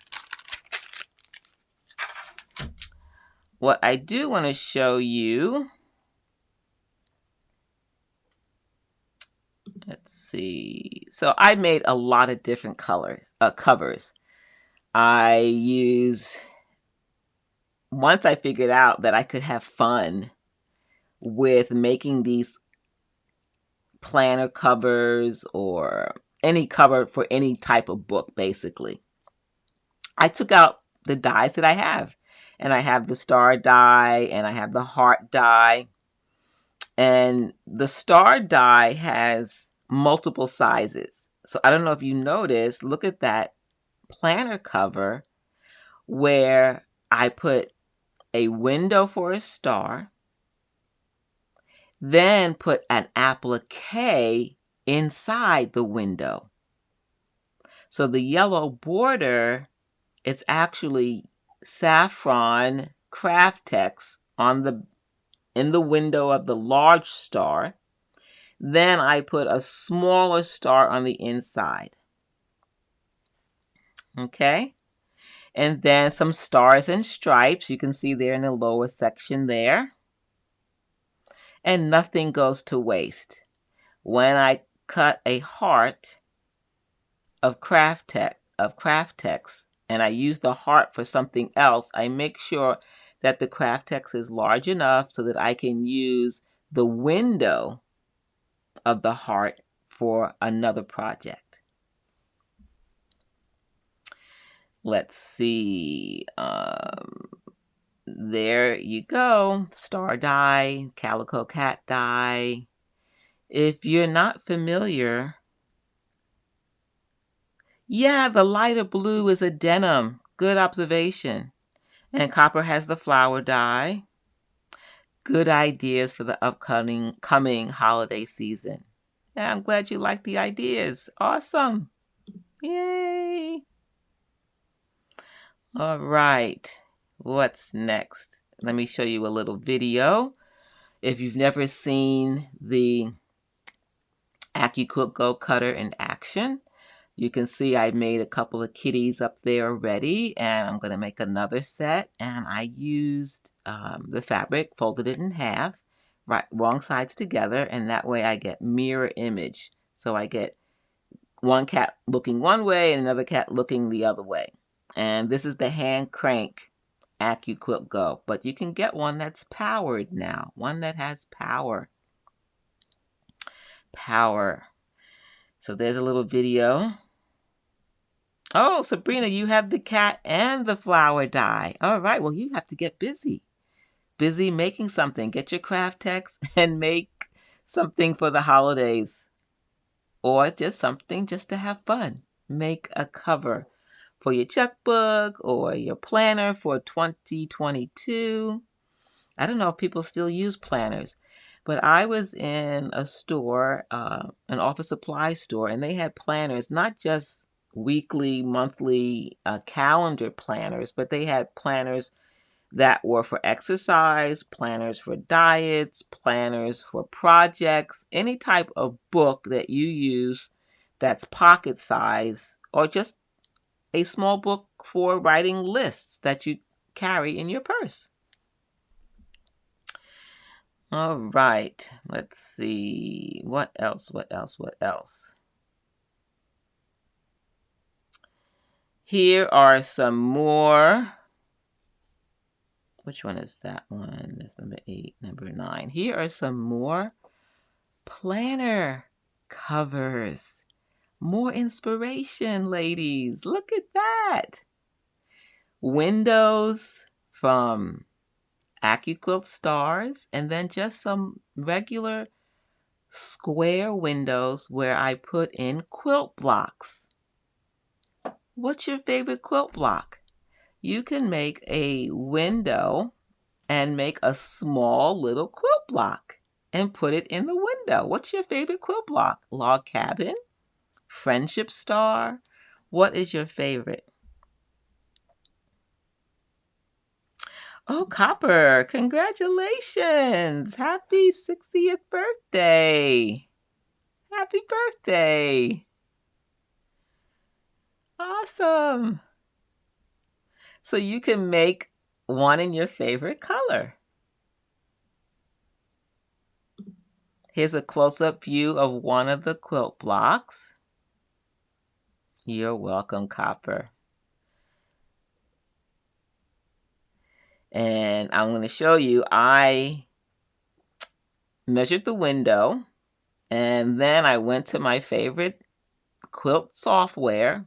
What I do want to show you, let's see. So I made a lot of different covers. Once I figured out that I could have fun with making these planner covers or any cover for any type of book, basically, I took out the dies that I have. And I have the star die and I have the heart die. And the star die has multiple sizes. So I don't know if you noticed, look at that planner cover where I put a window for a star, then put an applique inside the window. So the yellow border is actually saffron craft text in the window of the large star. Then I put a smaller star on the inside. Okay. And then some stars and stripes. You can see there in the lower section there. And nothing goes to waste. When I cut a heart of craft text, and I use the heart for something else, I make sure that the craft text is large enough so that I can use the window of the heart for another project. Let's see. There you go. Star die, Calico Cat die. If you're not familiar, yeah, the lighter blue is a denim. Good observation. And copper has the flower die. Good ideas for the coming holiday season. Yeah, I'm glad you like the ideas. Awesome. Yay. All right. What's next? Let me show you a little video. If you've never seen the AccuQuilt Go Cutter in action, you can see I made a couple of kitties up there already, and I'm going to make another set. And I used the fabric, folded it in half, wrong sides together, and that way I get mirror image. So I get one cat looking one way and another cat looking the other way. And this is the hand crank AccuQuilt Go, but you can get one that's powered now, one that has power. So there's a little video. Oh, Sabrina, you have the cat and the flower die. All right, well, you have to get busy making something. Get your craft text and make something for the holidays, or just something just to have fun. Make a cover for your checkbook or your planner for 2022. I don't know if people still use planners, but I was in a store, an office supply store, and they had planners, not just weekly, monthly calendar planners, but they had planners that were for exercise, planners for diets, planners for projects, any type of book that you use that's pocket size or just a small book for writing lists that you carry in your purse. All right, let's see. What else? Here are some more. Which one is that one? That's number 8, number 9. Here are some more planner covers. More inspiration, ladies. Look at that. Windows from AccuQuilt Stars, and then just some regular square windows where I put in quilt blocks. What's your favorite quilt block? You can make a window and make a small little quilt block and put it in the window. What's your favorite quilt block? Log Cabin? Friendship Star? What is your favorite? Oh, Copper, congratulations. Happy 60th birthday. Happy birthday. Awesome. So you can make one in your favorite color. Here's a close-up view of one of the quilt blocks. You're welcome, Copper. And I'm going to show you, I measured the window, and then I went to my favorite quilt software,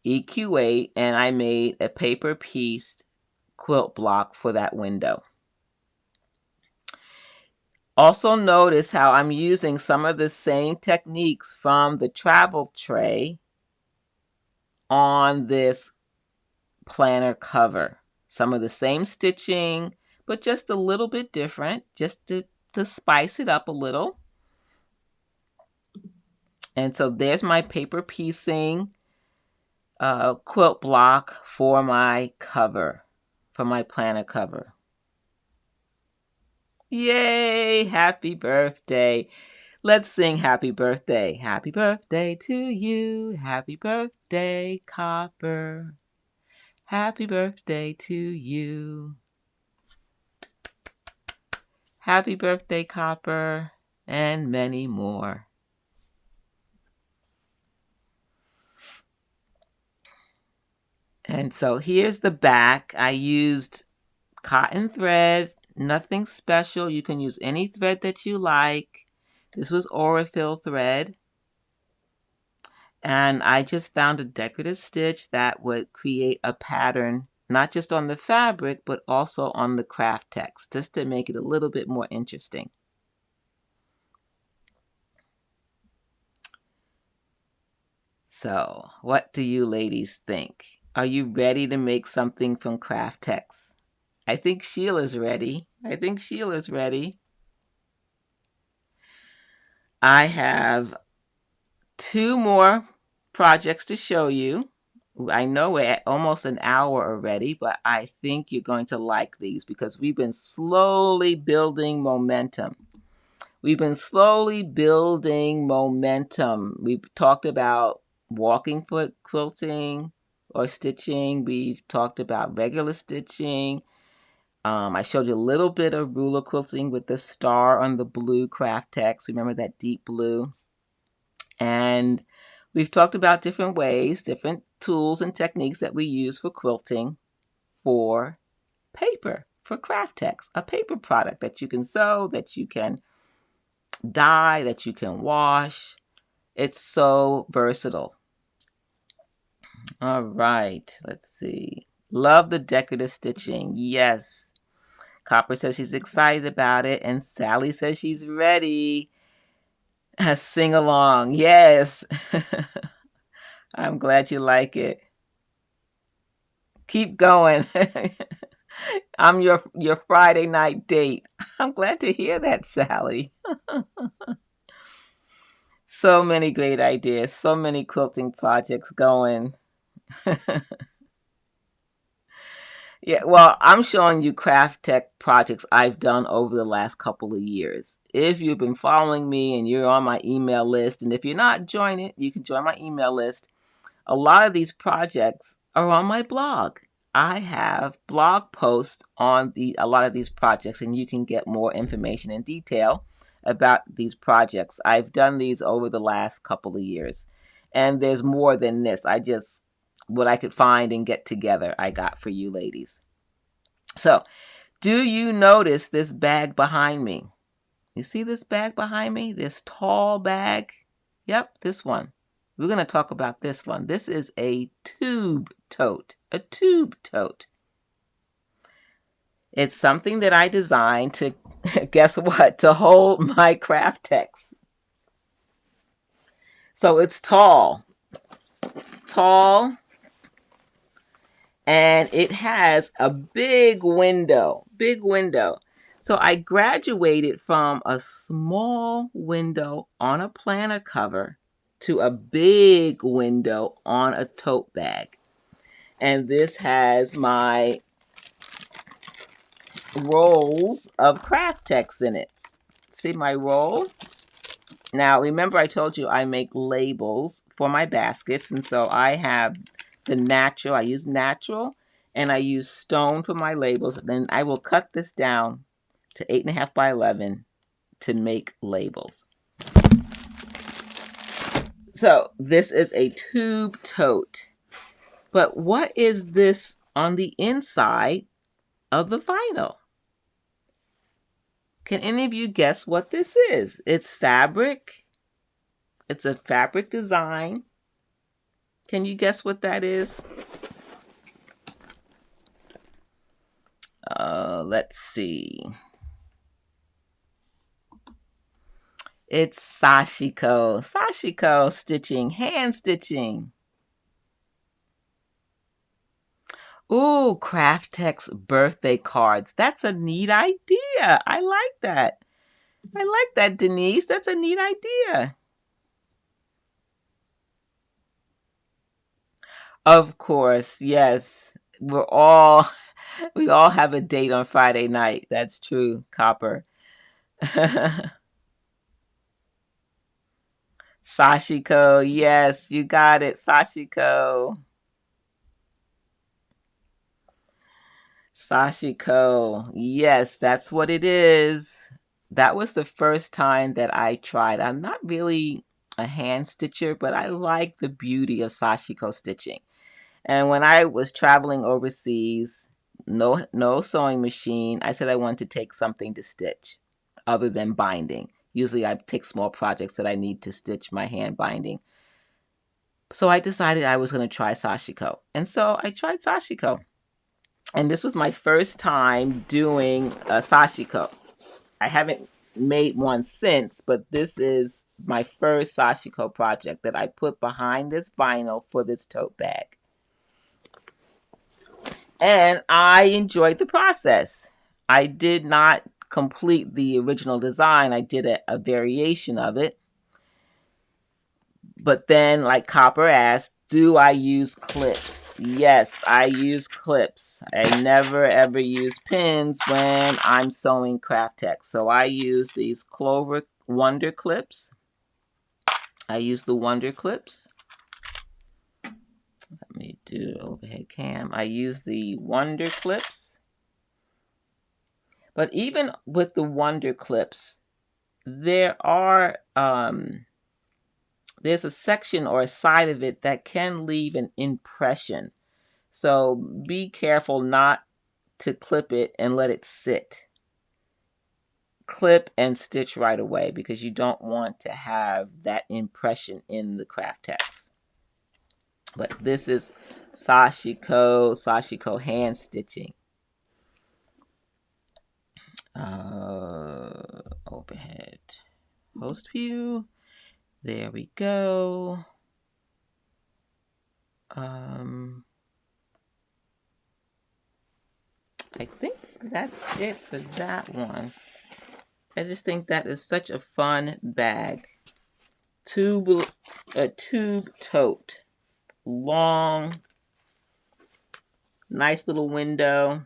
EQ8, and I made a paper-pieced quilt block for that window. Also notice how I'm using some of the same techniques from the travel tray on this planner cover. Some of the same stitching, but just a little bit different, just to spice it up a little. And so there's my paper piecing quilt block for my cover, for my planner cover. Yay! Happy birthday. Let's sing happy birthday. Happy birthday to you. Happy birthday, Copper. Happy birthday to you. Happy birthday, Copper, and many more. And so here's the back. I used cotton thread, nothing special. You can use any thread that you like. This was Aurifil thread. And I just found a decorative stitch that would create a pattern, not just on the fabric, but also on the craft text, just to make it a little bit more interesting. So, what do you ladies think? Are you ready to make something from craft text? I think Sheila's ready. I have 2 more projects to show you. I know we're at almost an hour already, but I think you're going to like these because we've been slowly building momentum. We've talked about walking foot quilting or stitching. We've talked about regular stitching. I showed you a little bit of ruler quilting with the star on the blue craft text. Remember that deep blue? And we've talked about different ways, different tools and techniques that we use for quilting for paper, for craft text, a paper product that you can sew, that you can dye, that you can wash. It's so versatile. All right, let's see. Love the decorative stitching. Yes. Copper says she's excited about it, and Sally says she's ready. Sing along. Yes. I'm glad you like it. Keep going. I'm your Friday night date. I'm glad to hear that, Sally. So many great ideas. So many quilting projects going. Yeah, well, I'm showing you craft tech projects I've done over the last couple of years. If you've been following me and you're on my email list, and if you're not, join it. You can join my email list. A lot of these projects are on my blog. I have blog posts on a lot of these projects, and you can get more information in detail about these projects. I've done these over the last couple of years, and there's more than this. What I could find and get together, I got for you ladies. So, do you notice this bag behind me? You see this bag behind me? This tall bag? Yep, this one. We're going to talk about this one. This is a tube tote. A tube tote. It's something that I designed to, guess what? To hold my Craftex. So it's tall. Tall. And it has a big window. Big window. So I graduated from a small window on a planner cover to a big window on a tote bag. And this has my rolls of Craftex in it. See my roll? Now, remember I told you I make labels for my baskets. And so I have the natural. I use natural. And I use stone for my labels. Then I will cut this down to 8.5 by 11 to make labels. So this is a tube tote. But what is this on the inside of the vinyl? Can any of you guess what this is? It's fabric. It's a fabric design. Can you guess what that is? Let's see. It's sashiko. Sashiko stitching, hand stitching. Ooh, Craftex birthday cards. That's a neat idea. I like that. I like that, Denise. That's a neat idea. Of course, yes. We all have a date on Friday night. That's true, Copper. Sashiko, yes, you got it, Sashiko. Sashiko, yes, that's what it is. That was the first time that I tried. I'm not really a hand stitcher, but I like the beauty of Sashiko stitching. And when I was traveling overseas, no sewing machine, I said I wanted to take something to stitch other than binding. Usually I take small projects that I need to stitch my hand binding. So I decided I was going to try Sashiko. And so I tried Sashiko. And this was my first time doing a Sashiko. I haven't made one since, but this is my first Sashiko project that I put behind this vinyl for this tote bag. And I enjoyed the process. I did not complete the original design. I did a variation of it. But then, like Copper asked, do I use clips? Yes, I use clips. I never ever use pins when I'm sewing Craftex. So I use these Clover Wonder clips. I use the Wonder clips. Let me do overhead cam. I use the Wonder clips. But even with the Wonder clips, there are there's a section or a side of it that can leave an impression. So be careful not to clip it and let it sit. Clip and stitch right away because you don't want to have that impression in the Craftex. But this is Sashiko hand stitching. Overhead post view. There we go. I think that's it for that one. I just think that is such a fun bag. A tube tote. Long, nice little window.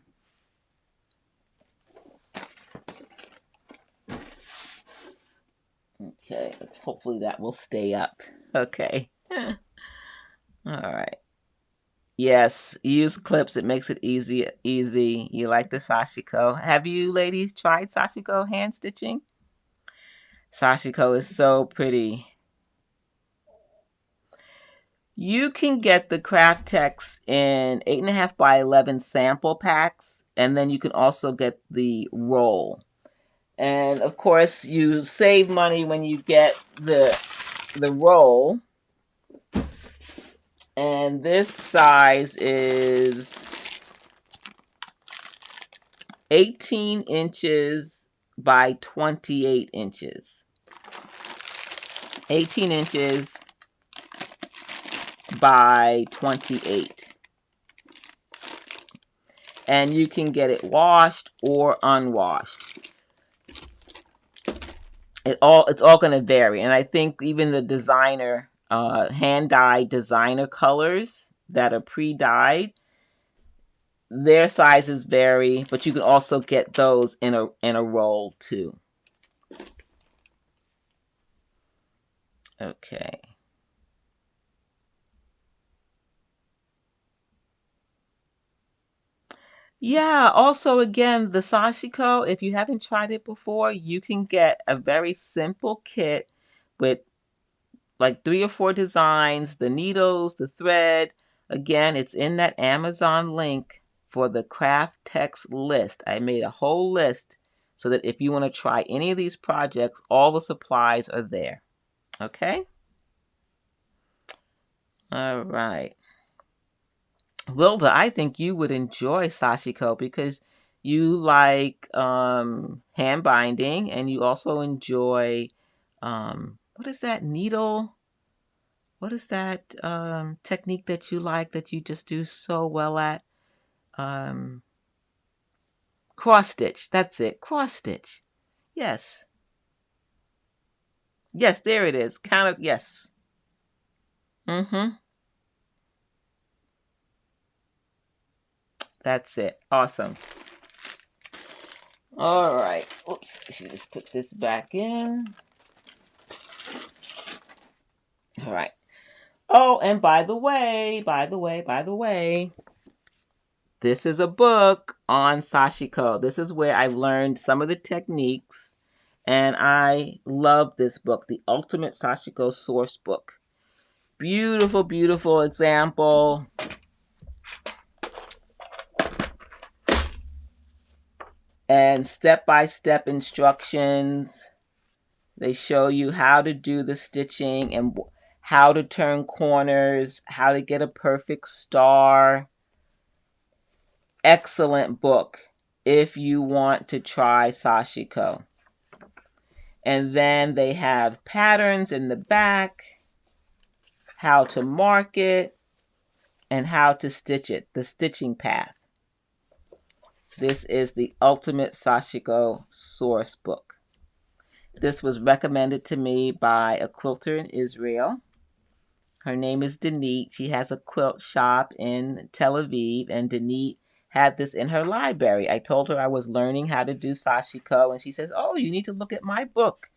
Okay, hopefully that will stay up. Okay. All right. Yes, use clips. It makes it easy. You like the sashiko. Have you ladies tried sashiko hand stitching? Sashiko is so pretty. You can get the Craftex in 8.5 by 11 sample packs, and then you can also get the roll. And of course, you save money when you get the roll. And this size is 18 inches by 28 inches. 18 inches by 28. And you can get it washed or unwashed. It's all going to vary. And I think even the designer, hand-dyed designer colors that are pre-dyed, their sizes vary, but you can also get those in a roll too. Okay. Yeah, also again, the sashiko, if you haven't tried it before, you can get a very simple kit with like 3 or 4 designs, the needles, the thread. Again, it's in that Amazon link for the Craftex list. I made a whole list so that if you want to try any of these projects, all the supplies are there. Okay? All right. Wilda, I think you would enjoy sashiko because you like hand binding, and you also enjoy what is that needle? What is that technique that you like that you just do so well at? Cross stitch. That's it. Cross stitch. Yes. Yes, there it is. Yes. Mm-hmm. That's it. Awesome. All right. Oops. I should just put this back in. All right. Oh, and by the way, this is a book on sashiko. This is where I've learned some of the techniques, and I love this book, The Ultimate Sashiko Source Book. Beautiful, beautiful example. And step-by-step instructions. They show you how to do the stitching and how to turn corners, how to get a perfect star. Excellent book if you want to try sashiko. And then they have patterns in the back, how to mark it, and how to stitch it, the stitching path. This is the Ultimate Sashiko Source Book. This was recommended to me by a quilter in Israel. Her name is Denise. She has a quilt shop in Tel Aviv, and Denise had this in her library. I told her I was learning how to do sashiko, and she says, oh, you need to look at my book.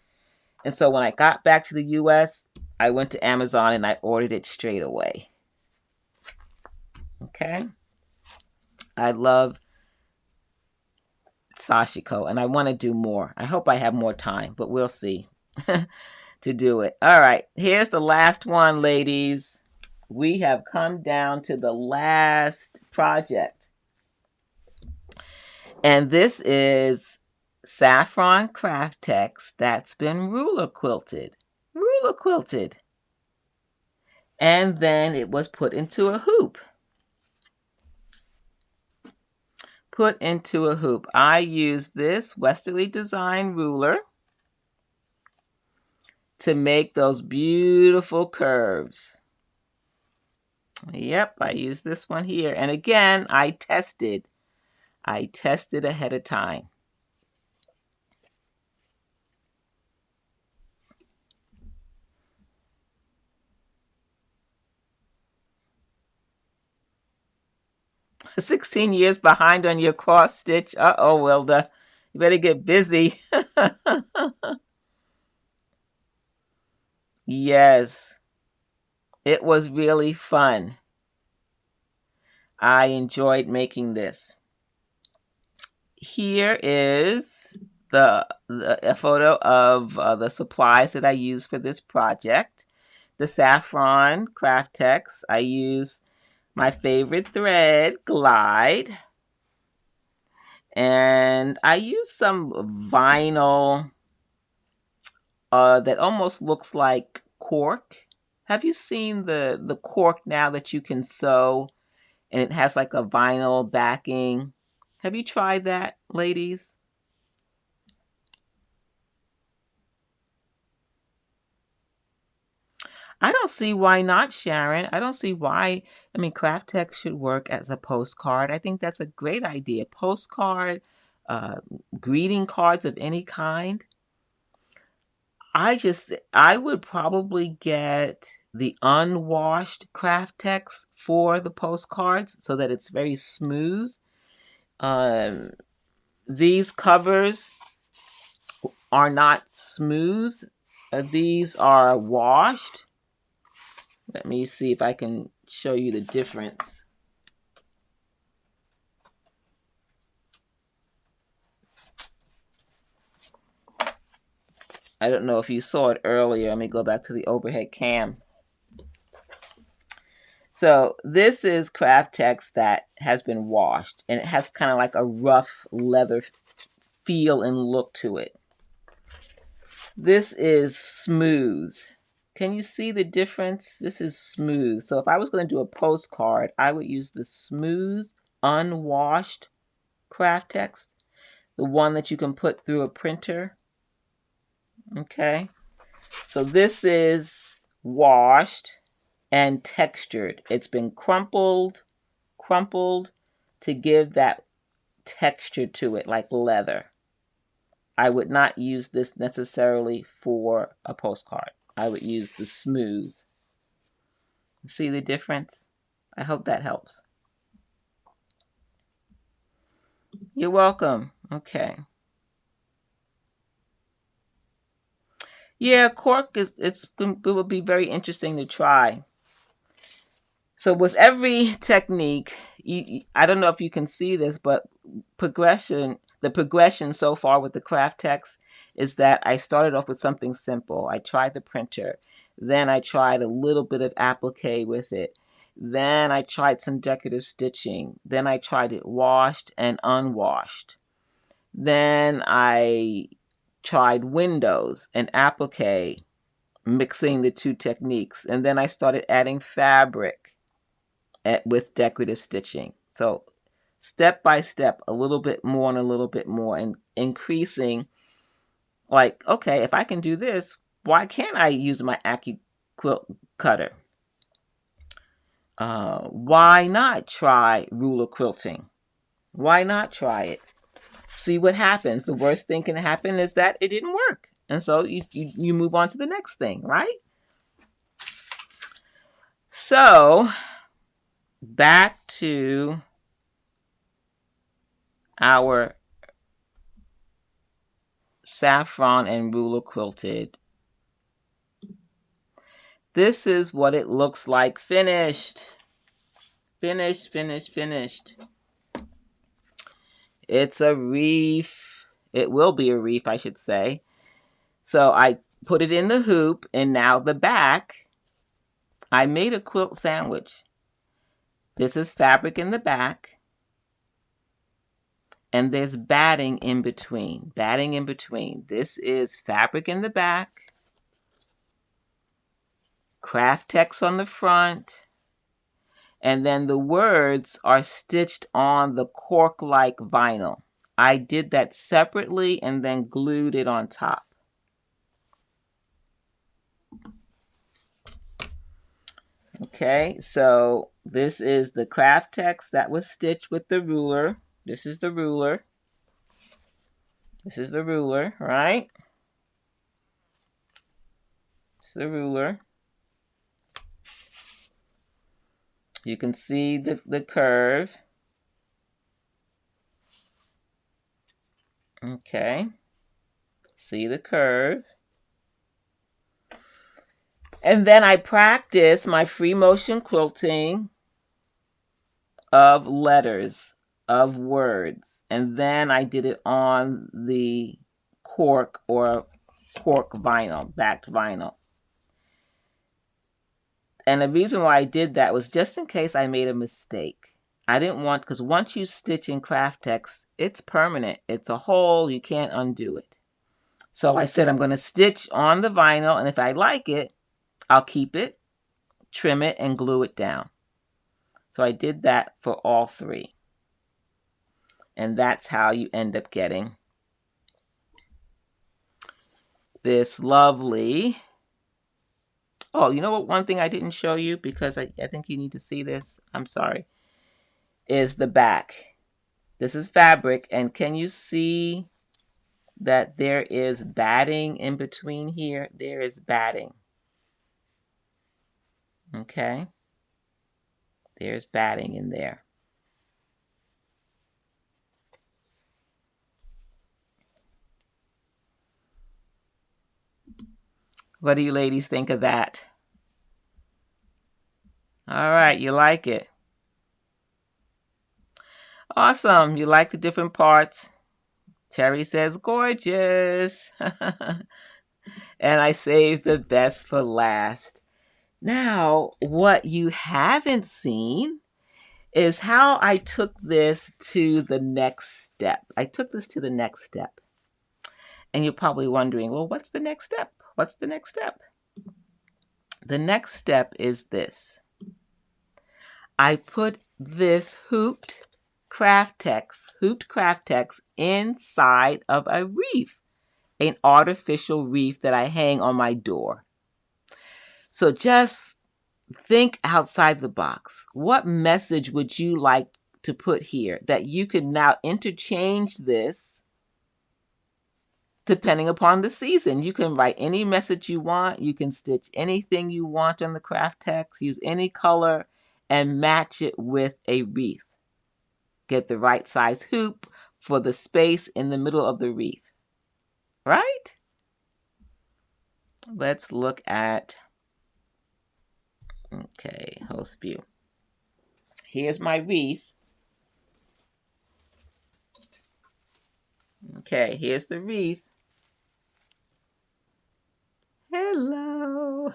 And so when I got back to the U.S., I went to Amazon and I ordered it straight away. Okay? I love sashiko, and I want to do more. I hope I have more time, but we'll see to do it. All right, here's the last one, ladies. We have come down to the last project. And this is Saffron Craftex that's been ruler quilted. Ruler quilted. And then it was put into a hoop. Put into a hoop. I used this Westerly Design ruler to make those beautiful curves. Yep, I used this one here. And again, I tested ahead of time. "16 years behind on your cross stitch. Uh-oh, Wilda. You better get busy." Yes. It was really fun. I enjoyed making this. Here is a photo of the supplies that I used for this project. The saffron craft text. I use my favorite thread, Glide. And I use some vinyl that almost looks like cork. Have you seen the cork now that you can sew and it has like a vinyl backing? Have you tried that, ladies? I don't see why not, Sharon. I don't see why. I mean, craft text should work as a postcard. I think that's a great idea. Postcard, uh, greeting cards of any kind. I would probably get the unwashed craft text for the postcards so that it's very smooth. Um, these covers are not smooth. These are washed. Let me see if I can show you the difference. I don't know if you saw it earlier. Let me go back to the overhead cam. So this is craft text that has been washed, and it has kind of like a rough leather feel and look to it. This is smooth. Can you see the difference? This is smooth. So if I was going to do a postcard, I would use the smooth, unwashed craft text, the one that you can put through a printer. Okay. So this is washed and textured. It's been crumpled to give that texture to it like leather. I would not use this necessarily for a postcard. I would use the smooth. See the difference? I hope that helps. You're welcome. Okay. Yeah, cork it will be very interesting to try. So with every technique, I don't know if you can see this, but the progression so far with the craft text is that I started off with something simple. I tried the printer, then I tried a little bit of applique with it, then I tried some decorative stitching, then I tried it washed and unwashed, then I tried windows and applique, mixing the two techniques, and then I started adding fabric with decorative stitching. So step by step, a little bit more and a little bit more, and increasing. Like, okay, if I can do this, why can't I use my AccuQuilt cutter? Why not try ruler quilting? Why not try it? See what happens. The worst thing can happen is that it didn't work. And so you move on to the next thing, right? So back to our saffron and ruler quilted. This is what it looks like finished. Finished. It's a reef. It will be a reef, I should say. So I put it in the hoop, and now the back, I made a quilt sandwich. This is fabric in the back, and there's batting in between. This is fabric in the back, craft text on the front, and then the words are stitched on the cork-like vinyl. I did that separately and then glued it on top. Okay, so this is the craft text that was stitched with the ruler. This is the ruler. This is the ruler, right? It's the ruler. You can see the curve. Okay. See the curve. And then I practiced my free motion quilting of letters, of words. And then I did it on the cork or cork vinyl, backed vinyl. And the reason why I did that was just in case I made a mistake. I didn't want, because once you stitch in Craftex, it's permanent. It's a hole. You can't undo it. So I said I'm going to stitch on the vinyl, and if I like it, I'll keep it, trim it, and glue it down. So I did that for all three. And that's how you end up getting this lovely... Oh, you know what? One thing I didn't show you, because I think you need to see this. I'm sorry. Is the back. This is fabric, and can you see that there is batting in between here? There is batting. Okay? There's batting in there. What do you ladies think of that? All right, you like it. Awesome, you like the different parts. Terry says, gorgeous. And I saved the best for last. Now, what you haven't seen is how I took this to the next step. I took this to the next step. And you're probably wondering, well, what's the next step? What's the next step? The next step is this. I put this hooped Craftex inside of a wreath, an artificial wreath that I hang on my door. So just think outside the box. What message would you like to put here that you can now interchange this depending upon the season? You can write any message you want. You can stitch anything you want on the Craftex, use any color, and match it with a wreath. Get the right size hoop for the space in the middle of the wreath. Right? Let's look at, okay, host view. Here's my wreath. Okay, here's the wreath. Hello.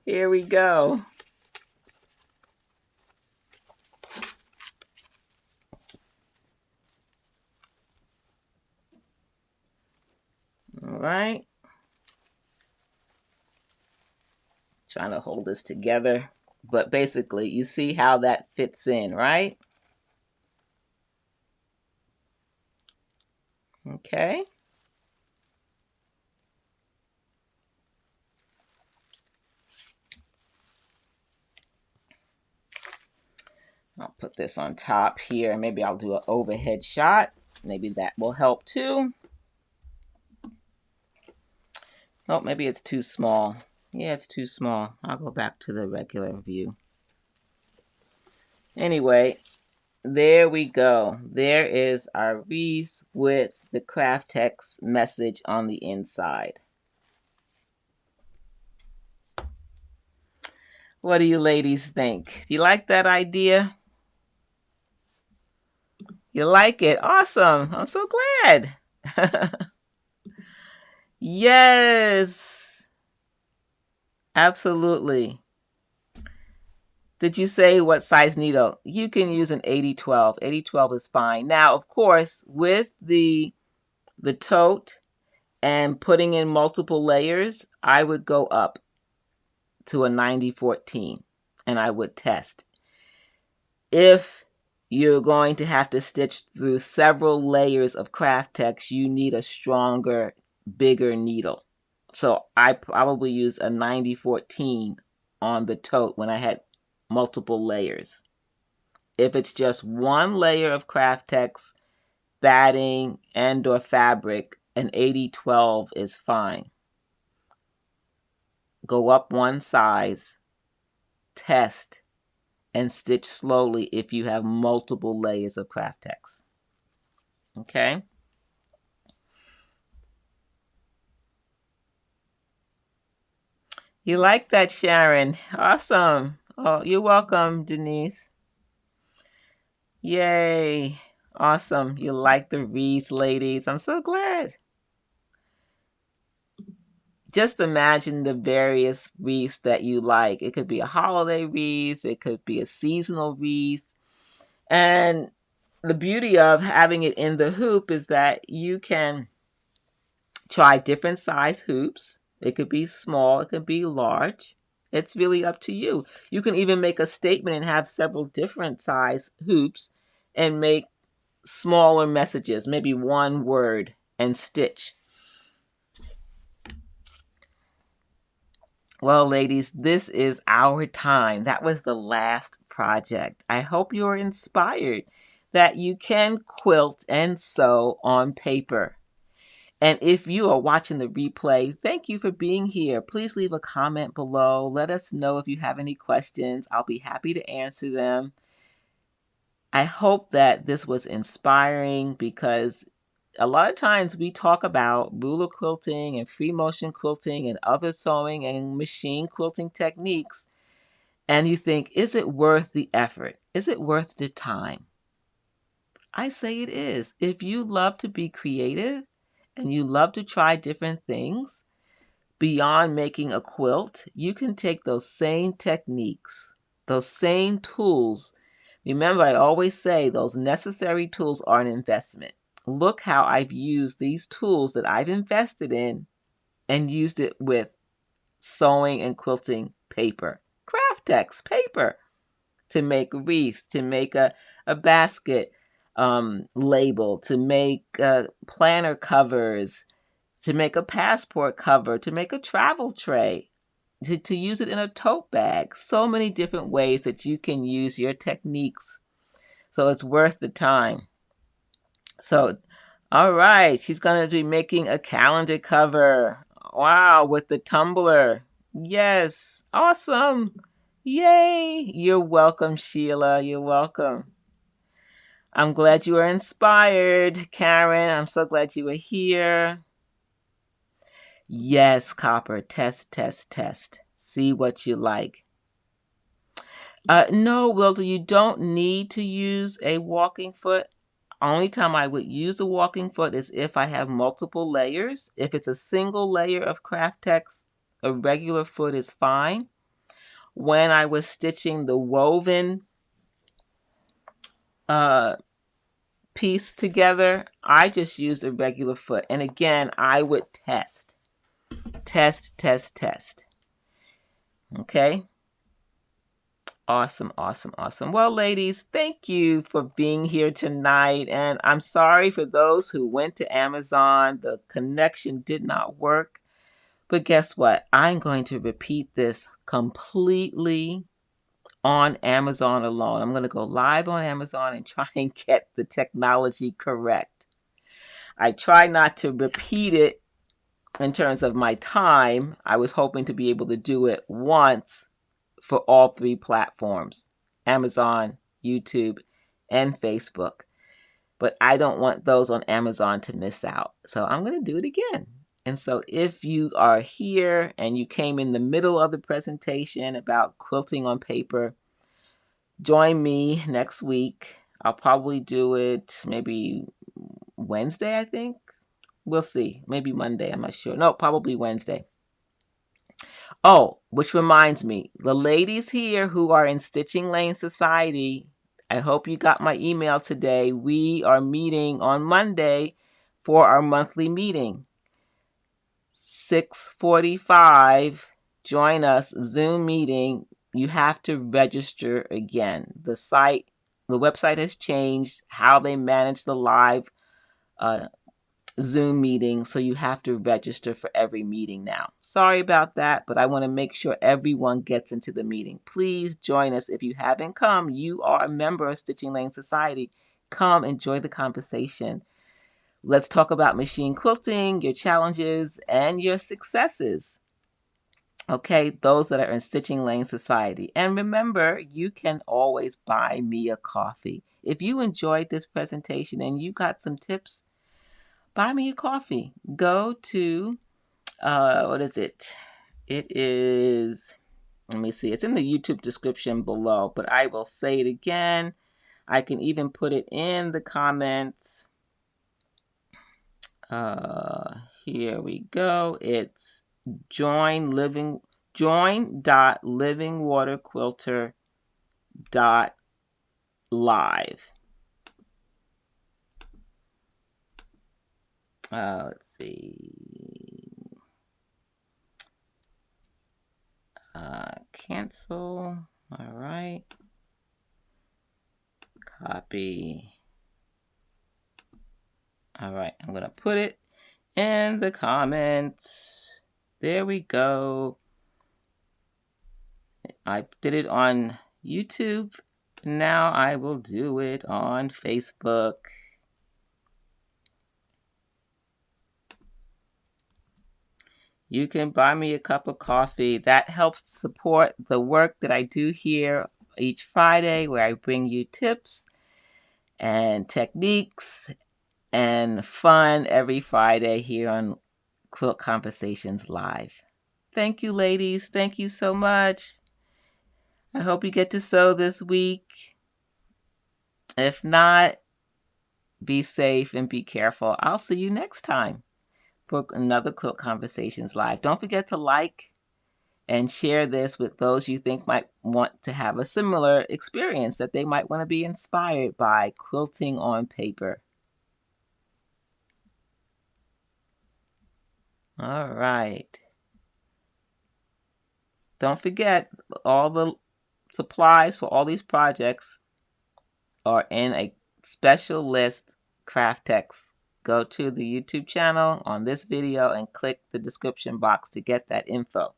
Here we go. All right. Trying to hold this together. But basically, you see how that fits in, right? Okay. I'll put this on top here. Maybe I'll do an overhead shot. Maybe that will help too. Oh, maybe it's too small. Yeah, it's too small. I'll go back to the regular view. Anyway, there we go. There is our wreath with the Craftex message on the inside. What do you ladies think? Do you like that idea? You like it? Awesome. I'm so glad. Yes. Absolutely. Did you say what size needle? You can use an 80-12. 80-12 is fine. Now, of course, with the tote and putting in multiple layers, I would go up to a 90-14 and I would test. If you're going to have to stitch through several layers of Craftex, you need a stronger, bigger needle. So I probably use a 90-14 on the tote when I had multiple layers. If it's just one layer of Craftex, batting, and or fabric, an 80-12 is fine. Go up one size, test, and stitch slowly if you have multiple layers of Craftex. Okay? You like that, Sharon? Awesome. Oh, you're welcome, Denise. Yay. Awesome. You like the wreaths, ladies. I'm so glad. Just imagine the various wreaths that you like. It could be a holiday wreath, it could be a seasonal wreath. And the beauty of having it in the hoop is that you can try different size hoops. It could be small, it could be large. It's really up to you. You can even make a statement and have several different size hoops and make smaller messages, maybe one word, and stitch. Well, ladies, this is our time. That was the last project. I hope you're inspired that you can quilt and sew on paper. And if you are watching the replay, thank you for being here. Please leave a comment below. Let us know if you have any questions. I'll be happy to answer them. I hope that this was inspiring because a lot of times we talk about ruler quilting and free motion quilting and other sewing and machine quilting techniques, and you think, is it worth the effort? Is it worth the time? I say it is. If you love to be creative and you love to try different things beyond making a quilt, you can take those same techniques, those same tools. Remember, I always say those necessary tools are an investment. Look how I've used these tools that I've invested in and used it with sewing and quilting paper, Craftex paper, to make a wreath, to make a basket label, to make planner covers, to make a passport cover, to make a travel tray, to use it in a tote bag. So many different ways that you can use your techniques. So it's worth the time. So, all right, she's going to be making a calendar cover. Wow, with the tumbler. Yes, awesome. Yay. You're welcome, Sheila. You're welcome. I'm glad you were inspired, Karen. I'm so glad you were here. Yes, Copper. Test, test, test. See what you like. No, Wilder, you don't need to use a walking foot. Only time I would use a walking foot is if I have multiple layers. If it's a single layer of Craftex, a regular foot is fine. When I was stitching the woven piece together, I just used a regular foot. And again, I would test. Test, test, test. Okay? Awesome, awesome, awesome. Well, ladies, thank you for being here tonight. And I'm sorry for those who went to Amazon. The connection did not work. But guess what? I'm going to repeat this completely on Amazon alone. I'm going to go live on Amazon and try and get the technology correct. I try not to repeat it in terms of my time. I was hoping to be able to do it once for all three platforms, Amazon, YouTube, and Facebook. But I don't want those on Amazon to miss out. So I'm going to do it again. And so if you are here and you came in the middle of the presentation about quilting on paper, join me next week. I'll probably do it maybe Wednesday, I think. We'll see. Maybe Monday. I'm not sure. No, probably Wednesday. Oh, which reminds me, the ladies here who are in Stitching Lane Society, I hope you got my email today. We are meeting on Monday for our monthly meeting. 6:45, join us, Zoom meeting. You have to register again. The website has changed how they manage the live Zoom meeting, so you have to register for every meeting now. Sorry about that, but I want to make sure everyone gets into the meeting. Please join us. If you haven't come, you are a member of Stitching Lane Society. Come enjoy the conversation. Let's talk about machine quilting, your challenges, and your successes. Okay, those that are in Stitching Lane Society. And remember, you can always buy me a coffee. If you enjoyed this presentation and you got some tips, buy me a coffee. Go to, It is, let me see, it's in the YouTube description below, but I will say it again. I can even put it in the comments. Here we go. It's join.livingwaterquilter.live. Let's see. Cancel. All right. Copy. All right. I'm going to put it in the comments. There we go. I did it on YouTube. Now I will do it on Facebook. You can buy me a cup of coffee. That helps support the work that I do here each Friday, where I bring you tips and techniques and fun every Friday here on Quilt Conversations Live. Thank you, ladies. Thank you so much. I hope you get to sew this week. If not, be safe and be careful. I'll see you next time for another Quilt Conversations Live. Don't forget to like and share this with those you think might want to have a similar experience, that they might want to be inspired by quilting on paper. All right. Don't forget, all the supplies for all these projects are in a special list, Craft Text. Go to the YouTube channel on this video and click the description box to get that info.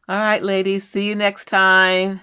All right, ladies, see you next time.